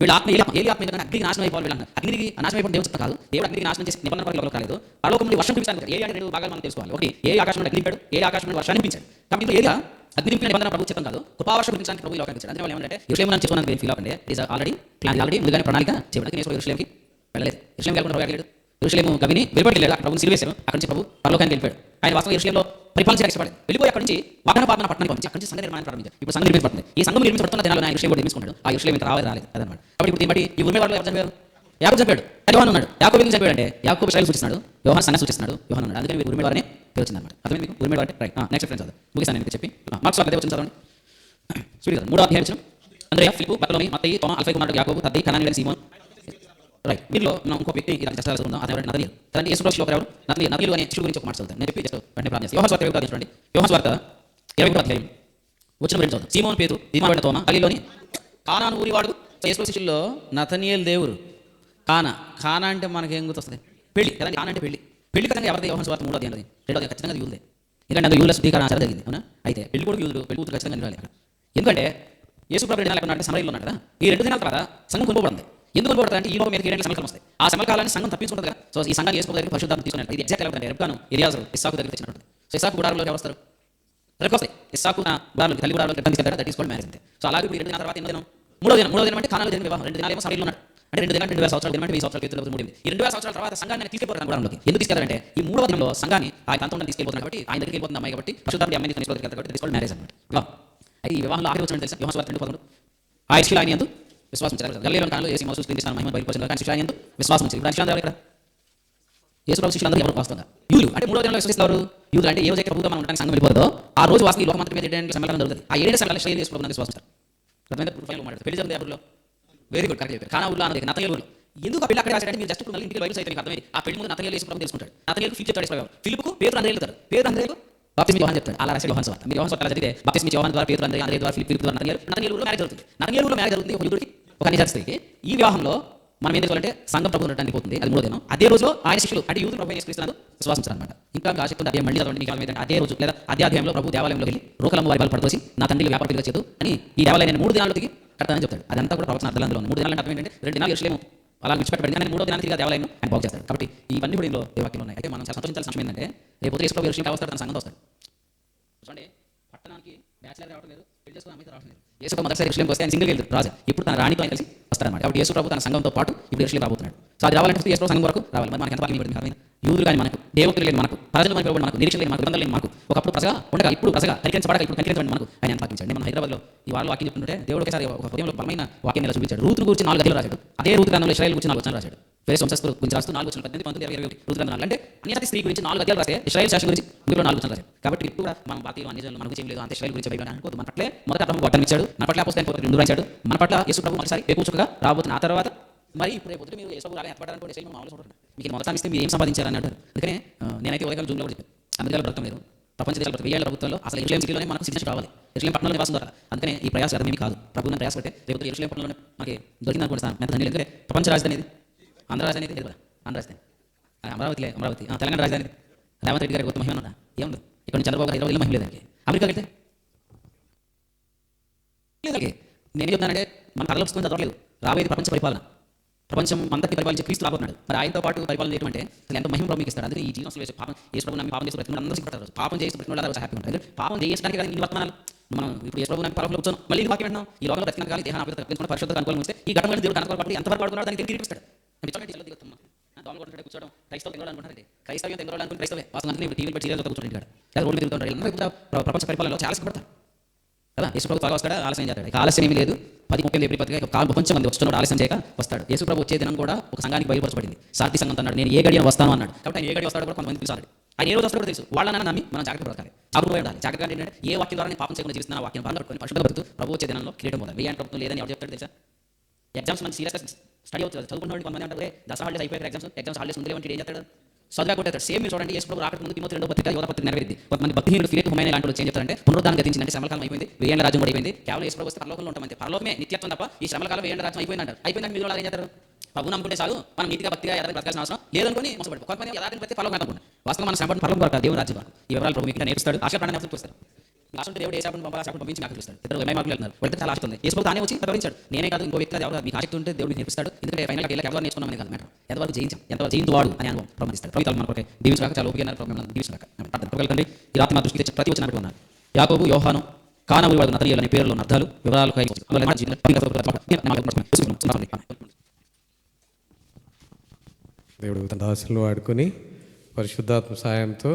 వీళ్ళ ఆత్మ ఏ ఆత్మ ఎందుకంటే అగ్నికి నాశనం అయిపోవాలి. వీళ్ళ అగ్నికి నాశనం అయిపోయిన దేవుడు కాదు, దేవుడు అగ్నికి నాశనం చేసి నిబంధన పరంలో కాలేదు. పరలోకం నుండి వర్షం కురిపిస్తాను. ఏ అంటే 2 భాగాలు మనం తెలుసుకోవాలి. ఒకటి ఏ ఆకాశంలో అగ్నిపాడు, ఏ ఆకాశంలో వర్షాన్ని నింపించాడు. కాబట్టి ఇందులో ఏరియా అగ్ని నింపిన నిబంధన ప్రభు చిత్తం కాదు, కృపావర్ష గురించడానికి ప్రభు ఈ లోకానికి వచ్చాడు. అంటే వాళ్ళు ఏమంటే యెరూషలేము నుంచి చేసుకోవడానికి ఫీల్ అవ్వండి, it is already plan, already ముందుగానే ప్రణాళిక చేయడానికి. నేను యెరూషలేముకి వెళ్ళలేదు, యెరూషలేము వెళ్ళకుండా ప్రభు వెళ్ళాడు. యెరూషలేము గవిని వెలుపడికి వెళ్ళాడు, అక్కడ ప్రభుని సిలువేశారు, అక్కడి నుంచి ప్రభు పరలోకానికి వెళ్ళిపోయాడు. ఆయన వాస్తవం యెరూషలేములో పరిపాలన చేయడానికి ఇష్టపడి వెళ్ళిపోయి అక్కడి నుంచి వాగ్దాన పట్టణానికి పంపించి అక్కడి నుంచి సంఘ నిర్మాణం ప్రారంభించారు. ఇప్పుడు సంఘం నిర్మించబడుతుంది. ఈ సంఘం నిర్మించబడుతున్న దినాల్లో ఆయన యెరూషలేము నిర్మించుకున్నాడు. ఆ యెరూషలేము ఇంకా రాలేదు అదనమాట. కాబట్టి ఇప్పుడు దీన్ని బట్టి ఈ ఊరి వాళ్ళు ఎవరు చంపారు? యాకోబు చంపాడు, యోహాను ఉన్నాడు. యాకోబు ఎందుకు చంపాడు అంటే యాకోబు ఇశ్రాయేలు సూచిస్తున్నాడు, యోహాను సంఘం సూచిస్తున్నాడు, యోహాను ఉన్నాడు. అందుకని ఊరి వారనే పేరు వచ్చిందన్నమాట. అర్థం మీకు ఊరి వారంటే రైట్. నెక్స్ట్ ఫ్రెండ్స్ అది ముగిస్తాను నేను చెప్పి మార్క్స్ అదే వచ్చిన చదవండి. స్పీడ్ కదా 3వ అధ్యాయం అందరూ ఫిలిప్పు, బర్తలోమి, మత్తయి, తోమా, అల్ఫై కుమారుడు యాకోబు, తద్దయి, కనానీయుడైన సీమోను. రైట్. వీరిలో మనం ఇంకో వ్యక్తి ఇలా జస్ట్ చదువుకుందాం. అదే నతనీయులు. కదండి యేసు ప్రభువులో ఎవరు? నతనీయులు అనే శిశువు గురించి ఒక మాట చదువుతాను. నేను చెప్పి జస్ట్ వెంటనే ప్రార్థన చేస్తాను. యోహాను స్వార్త 20వ అధ్యాయం చూడండి. యోహాను స్వార్త 20వ అధ్యాయం వచ్చిన గురించి చదువుతాం. సీమోను పేతురు, దీమాబడిన తోమా, గలిలోని కానాను ఊరివాడు. యేసు ప్రభు శిష్యుల్లో నతనీయులు దేవురు. కానా అంటే మనకేం గుర్తొస్తుంది? పెళ్లి కదండి. కానా అంటే పెళ్లి. పెళ్లి కదండి ఎవరిది? యోహాను స్వార్త 3వ అధ్యాయం 2వ అధ్యాయం ఖచ్చితంగా యూదులే. ఎందుకంటే అందులో యూదుల శుద్ధీకరణ ఆచారం జరిగింది. అవునా? అయితే పెళ్లి కూడా యూదులు, పెళ్లి కూతురు ఖచ్చితంగా నిలవాలి అక్కడ. ఎందుకంటే యేసు ప్రభు 2 దినాలు ఎక్కడ సమరయంలో ఉన్నాడు కదా. ఈ 2 దినాల తర్వాత సంఘం కొనుకోబడింది. ఎందుకు కొనుకోబడుతుంది అంటే ఈ లోపల మీద 7 సమకాలం వస్తాయి. ఆ సమకాలాన్ని సంఘం తప్పించుకుంటుంది కదా. సో ఈ సంఘాన్ని యేసు ప్రభు దగ్గర పరిశుద్ధాత్మ తీసుకున్నాడు. ఇది ఎగ్జాక్ట్ ఎలా రెబ్కాను ఎలియాజరు ఇస్సాకు దగ్గర తెచ్చినట్టు. సో ఇస్సాకు గుడారంలోకి ఎవరు వస్తారు? రేపు వస్తాయి. ఇస్సాకు గుడారంలో తల్లి గుడారంలో తీసుకెళ్తారు. దట్ ఈస్ కాల్డ్ మ్యారేజ్ అంతే. సో అలాగే ఇప్పుడు 2 దినాల తర్వాత ఎన్నో దినం? 3వ దినం అంటే కానాలో జరిగిన వివాహం. 2 దినాలు ఏమో సమరయంలో ఉన్నాడు. అంటే 2 దినాలు 2000 సంవత్సరాలు, దినం అంటే 1000 సంవత్సరాలు, 2000 ఈ 2000 సంవత్సరాల తర్వాత సంఘాన్ని తీసుకెళ్ళిపోతారు గుడారంలోకి. ఎందుకు తీసుకెళ్తారంటే ఈ 3వ దినంలో సంఘాన్ని ఆయన తనతో తీసుకెళ్ళిపోతున్నారు కాబట్టి, ఆయన దగ్గరికి వెళ్ళిపోతుంది అమ్మాయి కాబట్టి పరిశుద్ధాత్మ అమ్మాయిని తీసుకెళ్తారు కాబట్టి దట్ ఈస్ కాల్డ్ మ్యారేజ్ అన్నమాట. అయితే ఈ వివాహంలో ఆఖరి వచ్చిన తెలుసా? యోహాను స్వార్త 2:11 ఆ శిష్యులు ఆయన యందు విశ్వాసం ఉంచారు. గలిలలోని కాలంలో యేసు మోసు క్రీస్తునామమున మహిమ బయలుపరిచారు. కానీ శిష్యులు ఆయన యందు విశ్వాసం ఉంచారు. ఇప్పుడు శిష్యులందరూ ఇక్కడ యేసు ప్రభు శిష్యులందరూ ఎవరు వాస్తవంగా? యూదులు. అంటే 3వ దినంలో విశ్వసిస్తారు యూదులు. అంటే ఏ రోజైతే ప్రభుత్వం మనం ఉండడానికి సంఘం వెళ్ళిపోతుందో ఆ రోజు వాస్తవం ఈ లోకమంతటి మీద 7 సమ్మేళనం జరుగుతుంది. ఆ 7 సమ్మేళనాలు యేసు ప్రభు విశ్వాసం ఉంటారు. పెళ్లి జరిగింది ఊరిలో. వెరీ గుడ్, కరెక్ట్ చెప్పారు. కానా ఊళ్ళో అన్నది నతనీయులు ఊళ్ళో. ఎందుకు ఆ పెళ్లి అక్కడ రాశాడంటే మీరు జస్ట్ ఇప్పుడు మళ్ళీ ఇంటికి బయట అయితే మీకు అర్థమైంది. ఆ పెళ్లి ముందు నతనీయులు యేసు ప్రభు తెలుసుకుంటాడు. నతనీయులు ఫిలిప్ చెప్తాడు యేసు ప్రభు. ఫిలిప్కు పేతురు అంద్రేయులు చెప్తారు. పేతురు అంద్రేయులు బాప్తిస్మం యోహాను చెప్తాడు. అలా రాశాడు యోహాను స్వార్త. మీరు యోహాను స్వార్త చదివితే బాప్తిస్మం యోహాను ద్వారా పేతురు అంద్రేయ ద్వారా ఫిలిప్ ద్వారా నతనీయులు ఊళ్ళో మ్యారేజ్ జరుగుతుంది. నతనీయులు ఊళ్ళో మ్యారేజ్ జరుగుతుంది. ఒక యూదుడికి ఒక అన్యజాతి స్త్రీకి. ఈ వివాహంలో మనం ఏం చేసుకోవాలంటే సంఘం ప్రభు ఉండడానికి పోతుంది. అది 3వ దినం. అదే రోజు ఆయన శిష్యులు అంటే యూదులు ప్రభు యేసుక్రీస్తునందు విశ్వాసించారన్నమాట. ఇంకా ఆసక్తి ఉంది అధ్యాయం మళ్ళీ చదవండి. మీకు అర్థమైంది. అదే రోజు లేదా అదే అధ్యాయంలో ప్రభు దేవాలయంలో వెళ్ళి రోకలమ్మ వారి బలి పడతోసి నా తండ్రి వ్యాపార పిల్లగా చేదు అని ఈ దేవాలయాన్ని 3 దినాలు తిరిగి కడతానని చెప్తాడు. అదంతా కూడా ప్రవచన అర్థంలో 3 దినాలు అంటే అర్థం ఏంటంటే 2 దినాలు యెరూషలేము అలా విడిచిపెట్టబడింది. కానీ 3వ దినాన్ని తిరిగి దేవాలయం ఆయన బాగు చేస్తాడు. కాబట్టి ఇవన్నీ కూడా ఇందులో దేవాక్యంలో ఉన్నాయి. అయితే మనం చాలా సంతోషించాల్సిన విషయం ఏంటంటే రేపు యేసు ప్రభు యెరూషలేముకి వస్తాడు, తన సంఘంతో వస్తాడు. చూడండి, పట్టణానికి బ్యాచిలర్ రావడం లేదు, పెళ్లి చేసుకుని అమ్మాయితో రావడం లేదు. యేసు ప్రభు మొదటిసారి యెరూషలేముకి వస్తే ఆయన సింగిల్గా వెళ్తాడు రాజు. ఇప్పుడు తన రాణితో ఆయన కలిసి వస్తారన్నమాట. కాబట్టి యేసు ప్రభు తన సంఘంతో పాటు ఇప్పుడు యెరూషలేము రాబోతున్నాడు. సో అది రావాలంటే యేసు ప్రభు సంఘం వరకు రావాలి. మరి మనకి ఎంత బాగా నిలబడింది కదా. యూదులు కానీ మనకు, దేవతలు లేదు మనకు, ప్రజలు మనకు, మనకు నిరీక్షణ లేదు మనకు, నిబంధనలు లేదు మనకు. ఒకప్పుడు ప్రజగా ఉండగా ఇప్పుడు ప్రజగా కనికరించబడక ఇప్పుడు కనికరించండి మనకు ఆయన ఎంత పాటించండి. మన హైదరాబాద్లో ఈ వాళ్ళు వాక్యం చెప్తుంటే దేవుడు ఒకసారి ఒక హృదయంలో బలమైన వాక్యం ఇలా చూపించాడు. రూతు గురించి 4 అధ్యాయాలు రాశాడు. అదే రూతు గ్రంథంలో ఇశ్రాయేలు గురించి 4 వచనాలు రాశాడు. వేరే వంశస్థుల గురించి రాస్తూ 4 వచనాలు 18, 19, 20, 21 రూతు గ్రంథం 4 అంటే అన్యజాతి స్త్రీ గురించి 4 అధ్యాయాలు రాస్తే ఇశ్రాయేల్ శాసనం గురించి ఇందులో 4 వచనాలు రాశాడు. కాబట్టి ఇప్పుడు మనం భారతీయులు అన్యజనులు మనకు ఏం లేదు, అంతే ఇశ్రాయేల్ గురించి బైబిల్ అనుకోదు. మన పట్లే మొదట ప్రభు వాగ్దానం ఇచ్చాడు, మన పట్ల అపోస్తలులను 2 రాశాడు, మన పట్ల యేసు ప్రభు మొదటిసారి ఎక్కువగా రాబోతున్న. ఆ తర్వాత మరి ఇప్పుడు పొద్దున మీరు యేసు ప్రభు రాగా ఏర్పడాలనుకోండి ఇశ్రాయేల్ మామూలు చూడండి. మీకు మొదట ఇస్తే మీరు ఏం సంపాదించారని అంటారు. అందుకనే నేనైతే ఉదయం జూమ్లో కూడా చెప్పాను, అమెరికాలో బ్రతకం లేదు, ప్రపంచ దేశాల 1000 ప్రభుత్వంలో అసలు యెరూషలేము సిటీలోనే మనకు సిటిజన్షిప్ రావాలి. యెరూషలేము పట్టణంలో నివాసం దొరకాలి. అందుకనే ఈ ప్రయాసం అర్థమేమి కాదు. ప్రభుత్వం ప్రయాసపడితే రేపు యెరూషలేము పట్టణంలోనే మనకి దొరికింది అనుకోండి సార్. ధన్యులు. ఎందుకంటే ప్రపంచ రాజధాని ఇది, ఆంధ్ర రాజధాని ఇది కదా, ఆంధ్ర రాజధాని అమరావతి, తెలంగాణ రాజధాని రేవంత్ రెడ్డి గారికి కొత్త మహిమ ఉందా? ఏముంది? ఇక్కడ నుంచి చంద్రబాబు గారు 20 ఏళ్ళ మహిమ లేదానికి. అమెరికా వెళ్తే నేను చెప్తానంటే మన కథల పుస్తకం చదవట్లేదు. రాబోయేది ప్రపంచ పరిపాలన. ప్రపంచం అంతటి పరిపాలించే క్రీస్తు రాబోతున్నాడు. మరి ఆయనతో పాటు పరిపాలన చేయడం అంటే అసలు ఎంత మహిమ ప్రభుకి ఇస్తాడు. అందుకే ఈ జీవనం వేసే పాపం యేసు ప్రభు నమ్మి పాపం చేసి ప్రతి అందరూ సిగ్గుపడతారు. పాపం చేసి ప్రతి వాళ్ళు హ్యాపీ ఉంటారు. పాపం చేయడానికి కానీ ఈ వర్తమానాలు మనం ఇప్పుడు యేసు ప్రభు నమ్మి పాపంలో కూర్చొని మళ్ళీ ఇది వాక్యం వింటున్నాం. ఈ లోకంలో బ్రతికిన కానీ దేహాన్ని అభివృద్ధి పరిశుద్ధత అనుకూలం ఉంటే ఈ ఘటన దేవుడు అనుకోవాలి ఎంత వరకు వాడుతున్నాడు దానికి తిరిగి ఇస్తాడు. దోమ కొట్టుకుంటే కూర్చోవడం క్రైస్తవ తెంగరాలనుకుంటారు. క్రైస్తవ్యం తెంగరాలనుకుంటే క్రైస్తవే వాస్తవానికి ఇప్పుడు టీవీలు పెట్టి సీరియల్ కూర్చోండి ఇక్కడ రోడ్డు మీద తిరుగుతుంటారు. అందరూ ప్రపంచ పరిపాలనలో చాలా ఇష్టపడతారు కదా. యేసు ప్రభు త్వరగా వస్తాడు, ఆలస్యం చేస్తాడు. ఇక ఆలస్యం ఏమీ లేదు. 10:30 ఏప్రిల్ ప్రపంచం మంది వస్తున్నాడు, ఆలస్యం చేయక వస్తాడు. యేసు ప్రభు వచ్చే దినం కూడా ఒక సంఘానికి బయలుపరచబడింది. సార్థి సంఘం అన్నాడు, నేను ఏ గడియ వస్తాను అన్నాడు. కాబట్టి ఆయన ఏ గడియ వస్తాడు కూడా కొంతమంది తెలుసు. ఆయన ఏ రోజు వస్తాడో తెలుసు. వాళ్ళని నమ్మి మనం జాగ్రత్త పడాలి, అప్పుడు ఉండాలి. జాగ్రత్తగా ఏంటంటే ఏ వాక్యం ద్వారా పాపం చేయకుండా జీవిస్తున్న వాక్యం బాగా పట్టుకొని పరిశుద్ధంగా బతుకుతూ ప్రభు వచ్చే దినంలో కిరీటం పోతారు. వేయండి ప్రభుత్వం లేదని ఎవరు చెప్తాడు తెలుసా? ఎగ్జామ్స్ మంచి సీరియస్గా స్టడీ అవుతుంది, చదువుకుంటున్నాడు. కొంతమంది అంటారు దసరా హాలిడేస్ అయిపోయారు, ఎగ్జామ్స్ హాలిడేస్ ఉండే ఏం చేస్తాడు? చదువుగా కొట్టాడు. సేమ్ మీరు చూడండి, యేసు ప్రభు రాకడ ముందు తిమోతి 2వ పత్రిక యోధ పత్రిక నెరవేరింది. కొంతమంది భక్తిహీనులు ఫిలిప్ హుమైనా లాంటి వాళ్ళు ఏం చెప్తారంటే పునరుద్ధానం గతించిందంటే శ్రమల కాలం అయిపోయింది, 1000 ఏళ్ల రాజ్యం కూడా అయిపోయింది, కేవలం యేసు ప్రభు వస్తే పరలోకంలో ఉంటామంతే. పరలోకమే నిత్యత్వం తప్ప ఈ శ్రమల కాలం 1000 ఏళ్ల రాజ్యం అయిపోయింది అంటారు. అయిపోయిందని మీరు ఏం చేస్తారు? ప్రభు నమ్ముకుంటే చాలు, మనం నీతిగా భక్తిగా యథార్థంగా బ్రతకాల్సిన అవసరం లేదనుకుని మోసపడి కొంతమంది యథార్థం ప్రతి పరలోకం అనుకుంటారు. వాస్తవం మన శ్రమ పరలోకం వరకు దేవుడు రాజ్యం వరకు. ఈ వివరాలు ప్రభు మీకు నేర్పిస్తాడు. ఆశ ప్రాణాన్ని అవసరం చూస్తారు. లాస్ట్ దేవుడు ఏ శాపను పంపాలి, శాపను పంపించి నాకు చూస్తాడు. ఇద్దరు 20 మార్కులు వెళ్తున్నారు, వాళ్ళకి చాలా ఆశ ఉంది. యేసు ప్రభు తానే వచ్చి ప్రకటించాడు, నేనే కాదు ఇంకో వ్యక్తి ఎవరు మీకు ఆసక్తి ఉంటే దేవుడికి నేర్పిస్తాడు. ఎందుకంటే ఫైనల్గా ఎవరు నేర్చుకున్నామని కాదు మ్యాటర్, ఎంతవరకు జయించాం, ఎంతవరకు జయించువాడు అని అనుభవం ప్రమాదిస్తాడు. ప్రభుత్వాలు మనకు దీవించక చాలా ఓపిక దీవించక తండ్రి ఈ రాత్రి మా దృష్టికి తెచ్చి ప్రతి వచ్చిన ఉన్నారు. యాకోబు, యోహాను, కానా ఊరి వాడు నతనీయులు అనే పేర్లు ఉన్న అర్థాలు వివరాలు దేవుడు తన దాసులను వాడుకొని పరిశుద్ధాత్మ సాయంతో